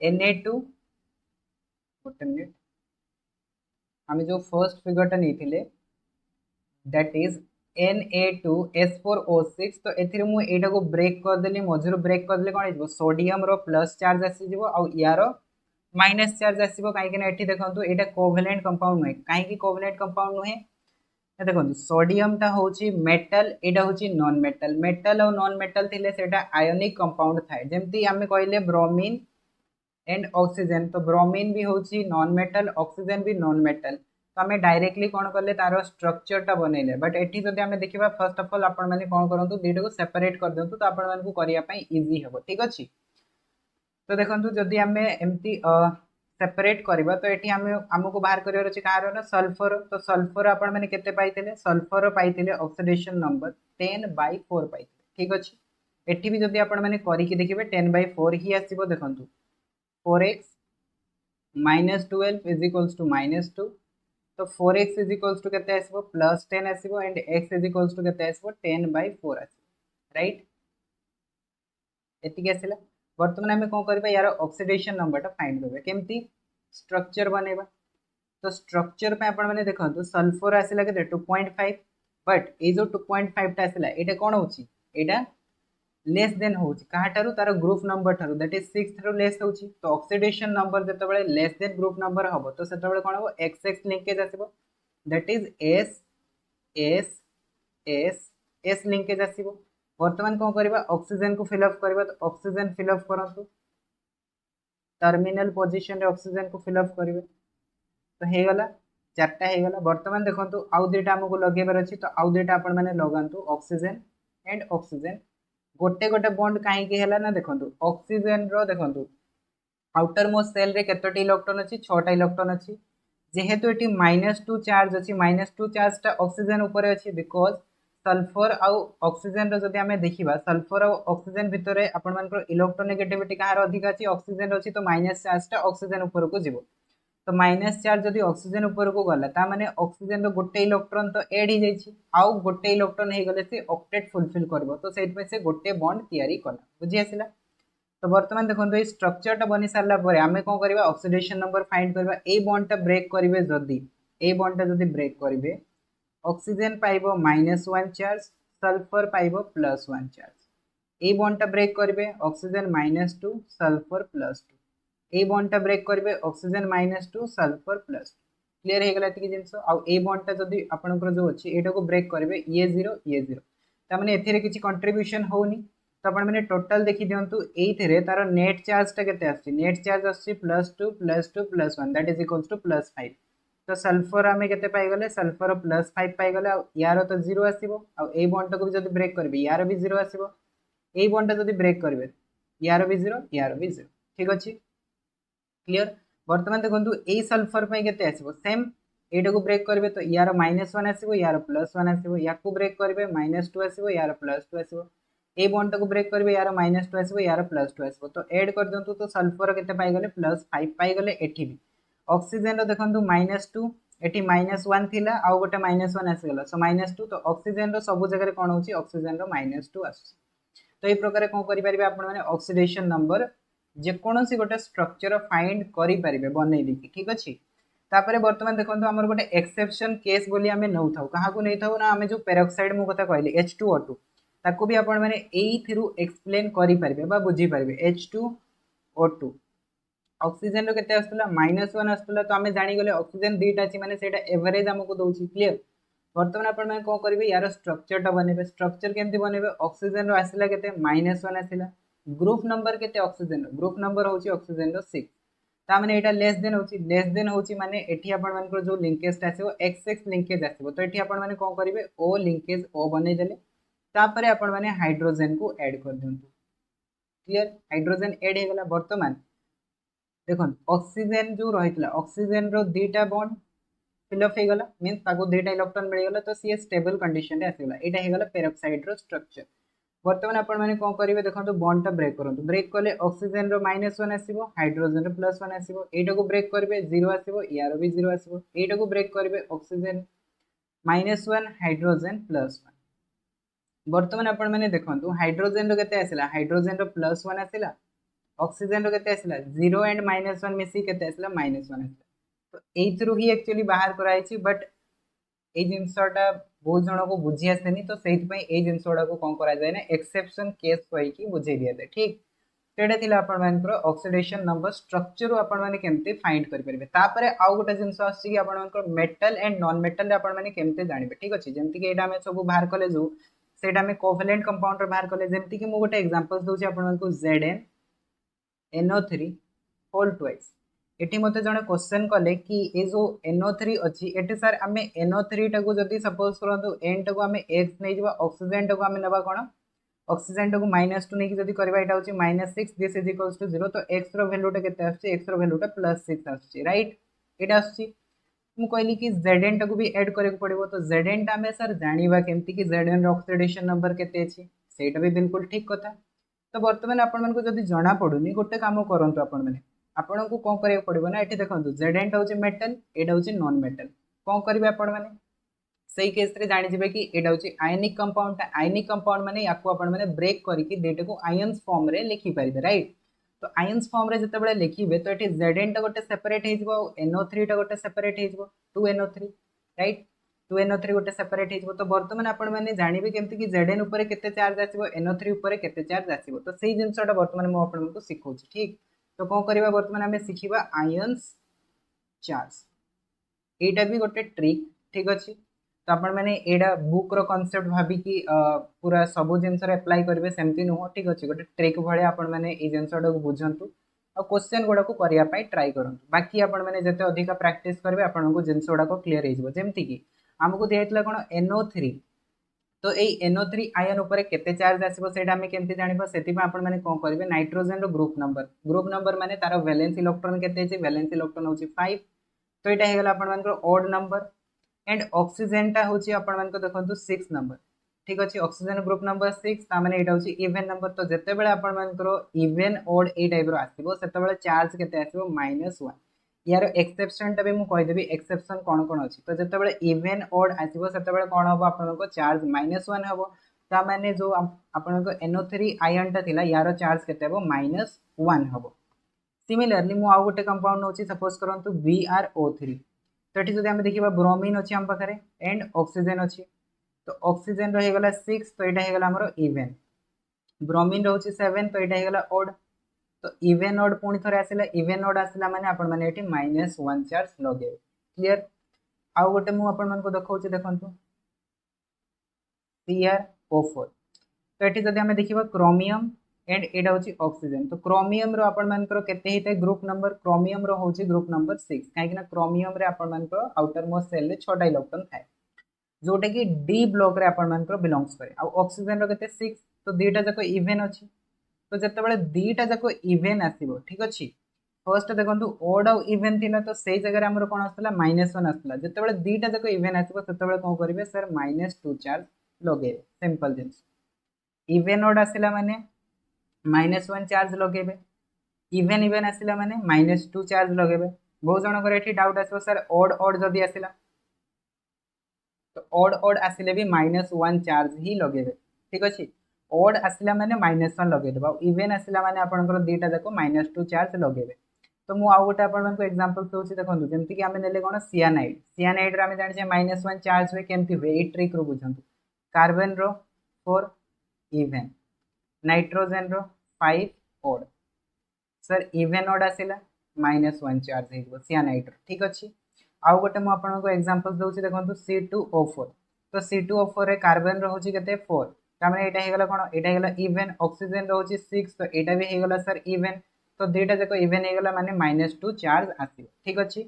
Na2 गोटे मिनिट हमें जो फर्स्ट फिगरटा नेथिले दैट इज Na2S4O6 तो एथिरे मु एटा को ब्रेक कर देली मझिरो ब्रेक कर देले कोन हिजबो सोडियम रो प्लस चार्ज आसी जिवो आ यारो माइनस चार्ज आसीबो काहे कि ना एठी देखंतु एटा कोवेलेंट कंपाउंड नय काहे कि कोवेलेंट कंपाउंड नय देखो सोडियम टा होची मेटल एटा होची नॉन मेटल मेटल और नॉन मेटल थिले सेटा आयोनिक कंपाउंड थाए जेमती आमे कहले ब्रोमीन एंड ऑक्सीजन तो ब्रोमीन भी होची नॉन मेटल ऑक्सीजन भी नॉन मेटल तो आमे डायरेक्टली कोन करले तारो स्ट्रक्चर टा बनेले बट एठी जदि आमे देखिबा फर्स्ट ऑफ ऑल आपण माने कोन करंतु दीटा को सेपरेट कर देंतु तो आपण माने को करिया पई इजी हेबो ठीक अछि तो देखंतु जदि आमे एम्ति सेपरेट करबा तो एठी आमे हमको बाहर करियर अछि कार ना सल्फर तो सल्फर आपण माने केते पाइथिले सल्फर पाइथिले ऑक्सीडेशन नंबर 10/4 पाइथिले ठीक अछि एठी भी जदि आपण माने करि कि देखिबे 10/4 ही आसीबो देखंतु 4x -12 इज इक्वल्स टू -2 तो 4x इज इक्वल्स टू केते आसीबो +10 आसीबो and x is equals to केते आसीबो 10/4 आसीबो राइट एति के आसीला वर्तमान आमे कोन करबा यार ऑक्सीडेशन नंबर टा फाइंड करबा केमती स्ट्रक्चर बनेबा तो स्ट्रक्चर पे आपण माने देखंतु सल्फर आसीला के 2.5 बट ये जो 2.5 टा आसला एटा कोन होची एटा लेस देन होची काहाटारू तार ग्रुप नंबर ठारू दैट इज 6 ठारू लेस होची तो ऑक्सीडेशन नंबर जते बेले लेस देन ग्रुप नंबर हबो तो सेते बेले कोन हबो XX लिंकेज आसीबो that is S S S S linkage आसीबो वर्तमान कोन करबा ऑक्सीजन को फिल अप करबा तो ऑक्सीजन फिल अप करंतु टर्मिनल पोजीशन रे ऑक्सीजन को फिल अप करिवे तो हे गला चारटा हे गला वर्तमान देखंतु आउ दुटा हमको लगेबार अछि तो आउ दुटा आपण माने लगांतु ऑक्सीजन एंड ऑक्सीजन गोटे गोटे बॉन्ड काहे के हला ना देखंतु ऑक्सीजन रो देखंतु आउटर मोस्ट सेल रे केतोटी इलेक्ट्रॉन अछि 6 टा इलेक्ट्रॉन अछि जेहेतु एटी -2 चार्ज अछि -2 चार्ज टा ऑक्सीजन ऊपर अछि बिकॉज़ सल्फर आउ ऑक्सीजन रो जदि हमें देखिबा सल्फर आउ ऑक्सीजन भितरे आपण मानकर इलेक्ट्रोनेगेटिविटी कहार अधिक अछि ऑक्सीजन अछि तो माइनस चार्ज टा ऑक्सीजन ऊपर को जिवो तो माइनस चार्ज जदि ऑक्सीजन ऊपर को गला ता माने ऑक्सीजन रो गोटे इलेक्ट्रॉन तो ऐड हो जाई छी आउ गोटे इलेक्ट्रॉन हे गले से ऑक्टेट फुलफिल करबो तो सेट में से गोटे बॉन्ड तयारी कला बुझी आसिला तो वर्तमान देखो ये स्ट्रक्चर टा बनी सारा पर आम कौन करवा ऑक्सीडेशन नंबर फाइंड करवा ए बॉन्ड टा ब्रेक करेंगे जदि ए बॉन्ड टा जदि ब्रेक करेंगे oxygen पाइबो -1 charge sulphur पाइबो +1 charge a bond टा ब्रेक करेंगे ऑक्सीजन -2 सल्फर +2 ए बॉन्ड टा ब्रेक करेंगे ऑक्सीजन -2 सल्फर +2 क्लियर हो गला एतिकी जिंस आ ए बॉन्ड टा जदि आपनकर जो अछि एटा को ब्रेक करेंगे ये 0 ता माने एथिरे किछि कंट्रीब्यूशन होनी तो आपण मैंने टोटल देखी दिंतु ये तार नेट चार्ज टा के नेट चार्ज आसी +2 +2 +1 दैट इज इक्वल्स टू +5 तो सल्फर आम के पाइगले सल्फर +5 पाइगले यार तो 0 आसो ए बॉन्ड को भी जब ब्रेक करेंगे यार भी 0 आसो ए बॉन्ड जब ब्रेक करेंगे यार भी 0 यार भी 0 ठीक अच्छे क्लीयर बर्तमान देखो ये सल्फर के आसो सेम एटा को ब्रेक करेंगे तो यार -1 आसो यार +1 आसो या ब्रेक करेंगे -2 आसो यार +2 आसो ए बॉन्ड को ब्रेक करेंगे यार -2 आसो यार +2 आसो तो ऐड कर दिंतु तो सल्फर के पाइगले +5 पाइगले एठी भी ऑक्सीजन रो देखंतु -2 एठी -1 थिला आ गोटे -1 आसीगला सो -2 तो ऑक्सीजन रो सब जगह कोन होची ऑक्सीजन रो -2 आसी तो ए प्रकार कोन करि परिबे आपण माने ऑक्सीडेशन नंबर जे कोनोसी गोटे स्ट्रक्चर फाइंड करि परिबे बनै दी ठीक अछि तापरे वर्तमान देखंतु हमर गोटे एक्सेप्शन केस बोली हमें नौ थाउ कहा को नै थाउ ना हमें जो पेरोक्साइड मु कथा कहली H2O2 ताको भी आपण माने एई थ्रू एक्सप्लेन करि परिबे बा बुझी परिबे H2O2 ऑक्सीजन रो केते आस्तला -1 आस्तला तो हमें जानि गले ऑक्सीजन दुईटा अछि माने सेटा एवरेज हमको दोछि क्लियर वर्तमान आपण माने को करबे यार स्ट्रक्चर टा बनेबे स्ट्रक्चर केमति बनेबे ऑक्सीजन रो आसिला केते -1 आसिला ग्रुप नंबर केते ऑक्सीजन ग्रुप नंबर होछि ऑक्सीजन रो 6 ता माने एटा लेस देन होछि माने एठी आपण मानकर जो लिंकेज टा आसीबो XX लिंकेज आसीबो तो एठी आपण माने को करबे O लिंकेज O बनै देले तापरे आपण माने हाइड्रोजन को ऐड कर दियंतु क्लियर हाइड्रोजन ऐड हे गला वर्तमान देखो ऑक्सीजन जो रही ऑक्सीजन रो दुईटा बॉन्ड फिलअप हो गला मीन्स ताको दुईटा इलेक्ट्रॉन मिल गला तो सी स्टेबल कंडीशन रे आसीगला एटा हे गला पेरोक्साइड रो स्ट्रक्चर वर्तमान आपण माने कोन करिवे देखंतु बॉन्ड टा ब्रेक करंतु ब्रेक करले ऑक्सीजन रो -1 आसीबो हाइड्रोजन रो +1 आसीबो एटा को ब्रेक करबे 0 आसीबो यार भी 0 आसीबो एटा को ब्रेक करबे ऑक्सीजन -1 हाइड्रोजन +1 वर्तमान आपण माने देखंतु हाइड्रोजन रो केते आसिला हाइड्रोजन रो +1 आसिला ऑक्सीजन रो केते आसिला 0 एंड -1 मिसी केते आसिला -1 आसिला तो एई थ्रू ही एक्चुअली बाहर कराई छी बट ए जिंसटा बहुत जन को बुझी आसेनी तो सेहि पई ए जिंसडा को कोन करा जाय ना एक्सेप्शन केस कहि की बुझे दिया दे ठीक तेडा थिला आपण मानकर ऑक्सीडेशन नंबर स्ट्रक्चर आपण माने केमते फाइंड करि परबे तापरे आउ गोटे जिंस आछि कि आपण मानकर मेटल एंड नॉन मेटल रे आपण माने केमते जानिबे ठीक अछि जेमति कि एटा हमें सब बाहर कले जो सेटा हमें कोवेलेंट कंपाउंड रे बाहर कले जेमति कि मु गोटे एग्जांपल दोछि आपण मानकर ZnNO3 होल ट्वाइस एटी मते जने क्वेश्चन कले कि ए जो NO3 अछि एटी सर हमें NO3 टा को जदी सपोज करंतु N टा को हमें x नै जबा ऑक्सीजन टा को हमें नबा कोन ऑक्सीजन टा को -2 नै कि जदी करबा एटा होछि -6 दिस इज इक्वल्स टू 0 तो x रो वैल्यू टा केते आछि x रो वैल्यू टा +6 आछि राइट एटा आछि मु कहली कि Zn टा को भी ऐड करे को पड़िबो तो Zn टा हमें सर जानिबा केमति कि Zn रो ऑक्सीडेशन नंबर केते अछि सेटा भी बिल्कुल ठीक कथा तो वर्तमान आपण मन को जदी जणा पडुनी गोटे काम करंतु आपण माने आपण को कोन करे पड़िबो ना एठी देखंतु Zn टा होची मेटल एटा होची नॉन मेटल कोन करिवे आपण माने सही केस रे जानि जिवे कि एटा होची आयनिक कंपाउंड माने याको आपण माने ब्रेक करिकि डेटा को आयन्स फॉर्म रे लिखि परिबे राइट तो आयन्स फॉर्म रे जते बेले लिखिबे तो एठी Zn टा गोटे सेपरेट हे जिवो NO3 टा गोटे सेपरेट हे जिवो 2NO3 राइट 2NO3 गोटे सेपरेट हो तो बर्तमान आपण मैंने जानवे केमती कि Zn ऊपर केते चार्ज आसीबो NO3 ऊपर केते चार्ज आसीबो तो सेही जिनसटा बर्तमान मु आपण को सिखौछि ठीक तो कोन करबा बर्तमान हमें सिखिबा आयंस चार्ज एटा भी गोटे ट्रिक ठीक अछि तो आपण मैंने एडा बुक रो कांसेप्ट भाबी कि पूरा सब जिनस रे अप्लाई करबे सेमती नुह ठीक अछि गोटे ट्रिक भळे आपण मैंने ए जिनसटा को बुझंतु और क्वेश्चन गुडा को करिया पाई ट्राई करंतु बाकी आपण मैंने जते अधिक प्रैक्टिस करबे आपण को जिनस गुडा को क्लियर हे जबो जेमती कि हमको दियाइतला कोन NO3 तो एई NO3 आयन ऊपर केते चार्ज आसीबो सेटा हमें केमती जानिबो सेति में आपण माने कोन करबे नाइट्रोजन रो ग्रुप नंबर माने तारो वैलेंस इलेक्ट्रॉन केते छै वैलेंस इलेक्ट्रॉन होची 5 तो एटा हे गेला आपण मान को ऑड नंबर एंड ऑक्सीजन टा होची आपण मान को देखंतु 6 नंबर ठीक अछि ऑक्सीजन ग्रुप नंबर 6 ता माने एटा होची इवन नंबर तो जते बेले आपण मान को इवन ऑड ए टाइप रो आसीबो सेते बेले चार्ज केते आसीबो -1 यार एक्सेप्शन टा भी मु कहि देबी एक्सेप्शन कोन कोन अछि तो जते बेले इवन ऑड आसीबो सेते बेले कोन होबो आपण को चार्ज -1 होबो ता माने जो आपण को NO3 आयन टा थिला यार चार्ज केते होबो -1 होबो सिमिलरली मु आउ गोटे कंपाउंड नोची सपोज करंतु BrO3 तो एठी जदि हम देखिबा ब्रोमीन अछि हम पाखरे एंड ऑक्सीजन अछि तो ऑक्सीजन रहि गेला 6 तो एटा हे गेला हमरो इवन ब्रोमीन रहउछि 7 तो एटा हे गेला ऑड तो इवन ऑड पुनी थरे आसिला इवन ऑड आसिला माने आपण माने एठी -1 चार्ज लगे क्लियर आउ गोटे मु आपण मन को देखौछि देखंतु CrO4 तो एठी जदि हम देखिबा क्रोमियम एंड एटा होची ऑक्सीजन तो क्रोमियम रो आपण मान को केते हिते ग्रुप नंबर क्रोमियम रो होची ग्रुप नंबर 6 काहे कि ना क्रोमियम रे आपण मान को आउटर मोस्ट सेल ले 6टा इलेक्ट्रॉन थाए जोटा कि डी ब्लॉक रे आपण मान को बिलोंग्स करे आ ऑक्सीजन रो केते 6 तो दीटा जाको इवन अछि तो जते बेले दीटा जाको इवन आसीबो ठीक अछि फर्स्ट देखंतु ओड और इवन थिला तो सेही जगह रे हमरो कोन आस्तला -1 आस्तला जते बेले दीटा जाको इवन आसीबो सेते बेले कोन करिवे सर -2 चार्ज लगे सिंपल जिंस इवन ओड आसिला माने -1 चार्ज लगेबे इवन इवन आसिला माने -2 चार्ज लगेबे बहुत जन करे एठी डाउट आसो सर ऑड ऑड जदी आसिला तो ऑड ऑड आसिले भी -1 चार्ज ही लगेबे ठीक अछि ऑड आसिला माने -1 लगे देबा इवन आसिला माने आपनकर दीटा जाको -2 चार्ज लगेबे तो मु आउ गोटे आपन को एग्जांपल दोछि देखंतु जेमति कि हमें नेले कोन सियानाइड रे हमें जानि छै -1 चार्ज हुए केमति हुए ए ट्रिक रो बुझंतु कार्बन रो 4 इवन नाइट्रोजन रो 5 ऑड सर इवन ऑड आसिला -1 चार्ज हेगो सियानाइड ठीक अछि आउ गोटे मु आपन को एग्जांपल दोछि देखंतु C2O4 तो C2O4 रे कार्बन रहउछि केते 4 तामे एटा हे गेला कोन एटा हे गेला इवन ऑक्सीजन रहउछि 6 तो एटा भी हे गेला सर इवन तो देटा जको इवन हे गेला माने -2 चार्ज आसी ठीक अछि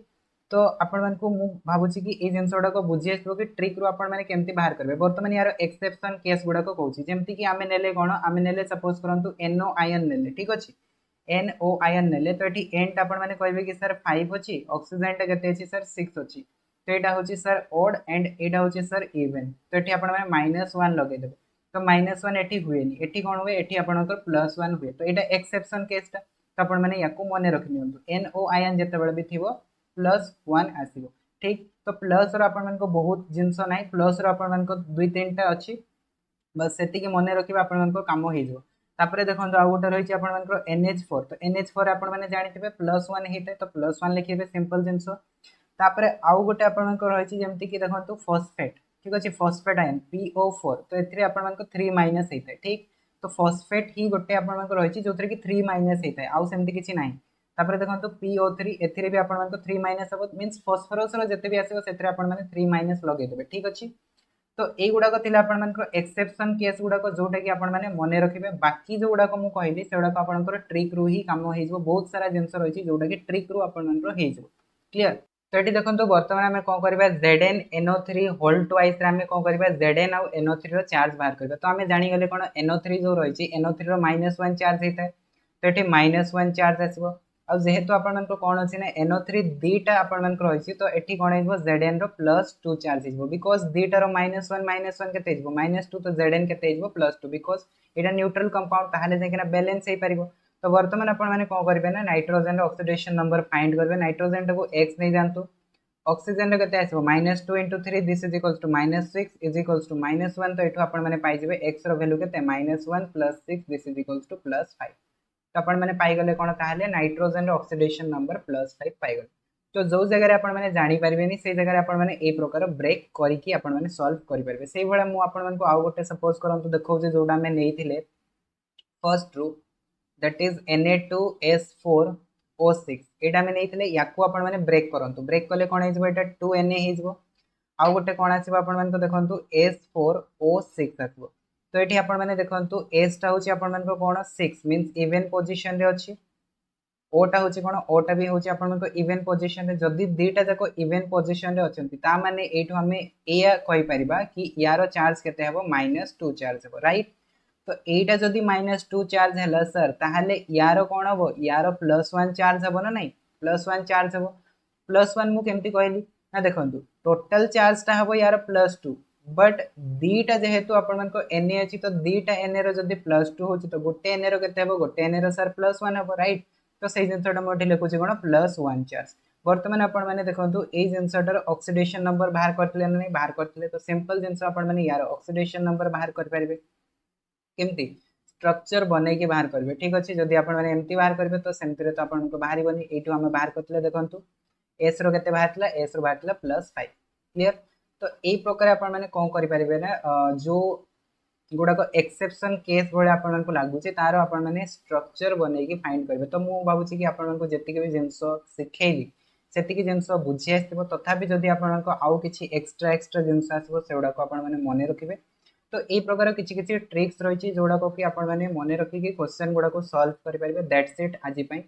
तो आपण मन को मु भाबुछि कि ए जिंसोडा को बुझि आसबो कि ट्रिक रो आपण माने केमति बाहर करबे वर्तमान यार एक्सेप्शन केस गुडा को कहउछि जेमति कि आमे नेले कोन आमे नेले सपोज करंतु NO आयन नेले ठीक अछि NO आयन नेले तो एठी N आपण माने कहबे कि सर 5 अछि ऑक्सीजन टा केते अछि सर 6 अछि तो एटा होछि सर ऑड एंड एटा होछि सर इवन तो एठी आपण माने -1 लगे देबे तो -1 एठी हुएनी एठी कोन हुए एठी आपनकर +1 हुए तो एटा एक्सेप्शन केस टा तो आपण माने याकू मने रखि नियंतु NO आयन जते बेले भी थिबो +1 आसीबो ठीक तो प्लस रो आपण मन को बहुत जिंस नै प्लस रो आपण मन को 2-3 टा अछि बस सेति के मने रखिबा आपण मन को काम हे जो तापरे देखंतु आ गोटे रहिछि आपण मन को NH4 तो NH4 आपण माने जानिथिबे +1 हेते तो +1 लिखिबे सिंपल जिंस तापरे आउ गोटे आपण मन को रहिछि जेमति कि देखंतु फॉस्फेट ठीक अछि फॉस्फेट आयन PO4 तो एथिरे आपण मन को 3- हेते ठीक तो फॉस्फेट ही गोटे आपण मन को रहिछि जोथरे कि 3- हेते आउ सेमति किछि नाही तापरे देखंतु PO3 एथिरे भी आपण मन को 3- हबो मींस फास्फोरस रो जते भी आसीबो सेथिरे आपण माने 3- लगे देबे ठीक अछि तो ए गुडा को थिला आपण मानकर एक्सेप्शन केस गुडा को जोटा कि आपण माने मने रखिबे बाकी जो गुडा को मु कहली से गुडा को आपनकर ट्रिक रू ही काम हे जो बहुत सारा जिंस रहिछि जोटा कि ट्रिक रू आपण मानकर हे जो क्लियर तो एटी देखंतु वर्तमान हमें कोन करबा ZnNO3 होल ट्वाइस रे हमें कोन करबा Zn और NO3 रो चार्ज बाहर करबा तो हमें जानि गेले कोन NO3 जो रहिछि NO3 रो -1 चार्ज हेतै तो एटी -1 चार्ज आसीबो अब जेहेतु आपण मन को कोन अछि ना NO3 दीटा आपण मन को रहिछि तो एठी कोन हेबो Zn रो +2 चार्ज हेबो बिकॉज़ दीटा रो -1 केते हेबो -2 तो Zn केते हेबो +2 बिकॉज़ एटा न्यूट्रल कंपाउंड ताहाले जेकना बैलेंस हे परिबो तो वर्तमान आपण माने कोन करबे ना नाइट्रोजन रो ऑक्सीडेशन नंबर फाइंड करबे नाइट्रोजन को x नै जानतु ऑक्सीजन रो केते आसीबो -2 * 3 this is equals to -6 is equals to -1 तो एठो आपण माने पाइ जेबे x रो वैल्यू केते -1 + 6 दिस इज इक्वल्स टू +5 तो आपण माने पाई गले कोन ताहाले नाइट्रोजन रो ऑक्सीडेशन नंबर +5 पाई गले तो जो जगह आपण मैंने जानी पारिबेनी से जगह आपण मैंने ए प्रकार ब्रेक करके आपण मैंने सॉल्व करि परिबे सेही भला मु आपण मानको आउ गोटे सपोज करंतु देखौ जे जोडा में नेइथिले फर्स्ट रू दैट इज Na2S4O6 एटा में नेइथिले याकू आपण मैंने ब्रेक करंतु ब्रेक कले कोन हेजबो एटा 2Na हेजबो आउ गोटे कोन आसीबो आपण मानको देखंतु S4O6 आसीबो तो एठी आपण मैंने देखंतु S टा होची आपण मानको कोन 6 मींस इवन पोजीशन रे अछि ओटा होची कोन ओटा भी होची आपण मानको इवन पोजीशन रे जदी दीटा जाको इवन पोजीशन रे अछंती ता माने एठो हमें एया कहि परिबा कि यारो चार्ज केते हेबो -2 चार्ज हेबो राइट तो एटा जदी -2 चार्ज हैला सर ताहाले यारो कोन हबो यारो +1 चार्ज हबो ना नहीं +1 चार्ज हबो +1 मु केमती कहली ना देखंतु टोटल चार्ज ता हबो यारो +2 बट दीटा जेहेतु आपण मानको Na अछि तो दीटा Na रो जदी +2 होची तो गोटे Na रो केते हेबो गोटे Na रो सर +1 हबो राइट तो सही जिनसटा मोठी लिखुची कोन +1 चार्ज वर्तमान आपण माने देखंतु ए जिनसटार ऑक्सीडेशन नंबर बाहर करथिले नै बाहर करथिले तो सिंपल जिनस आपण माने यार ऑक्सीडेशन नंबर बाहर कर परिबे केमती स्ट्रक्चर बनै के बाहर करबे ठीक अछि जदी आपण माने एमती बाहर करबे तो सेमती रे तो आपण को बाहरी बनी एटू हम बाहर करथिले देखंतु s रो केते बाहरला s रो बाहरला +5 क्लियर तो ए प्रकार आपण माने कोन करि परिबे ना जो गुडा को एक्सेप्शन केस भले आपण मानको लागुचे तारो आपण माने स्ट्रक्चर बनै के फाइंड करबे तो मु भाबुची कि आपण मानको जेतिके भी जिंस सिखेली सेतिके जिंस बुझी आस्थिबो तथापि जदी आपण मानको आउ किछि एक्स्ट्रा जिंस आसबो सेउडा को आपण माने मने रखिबे तो ए प्रकार किछि किछि ट्रिक्स रहिछि जोडा को कि आपण माने मने रखि कि क्वेश्चन गुडा को सॉल्व करि परिबे दैट्स इट आजि पई।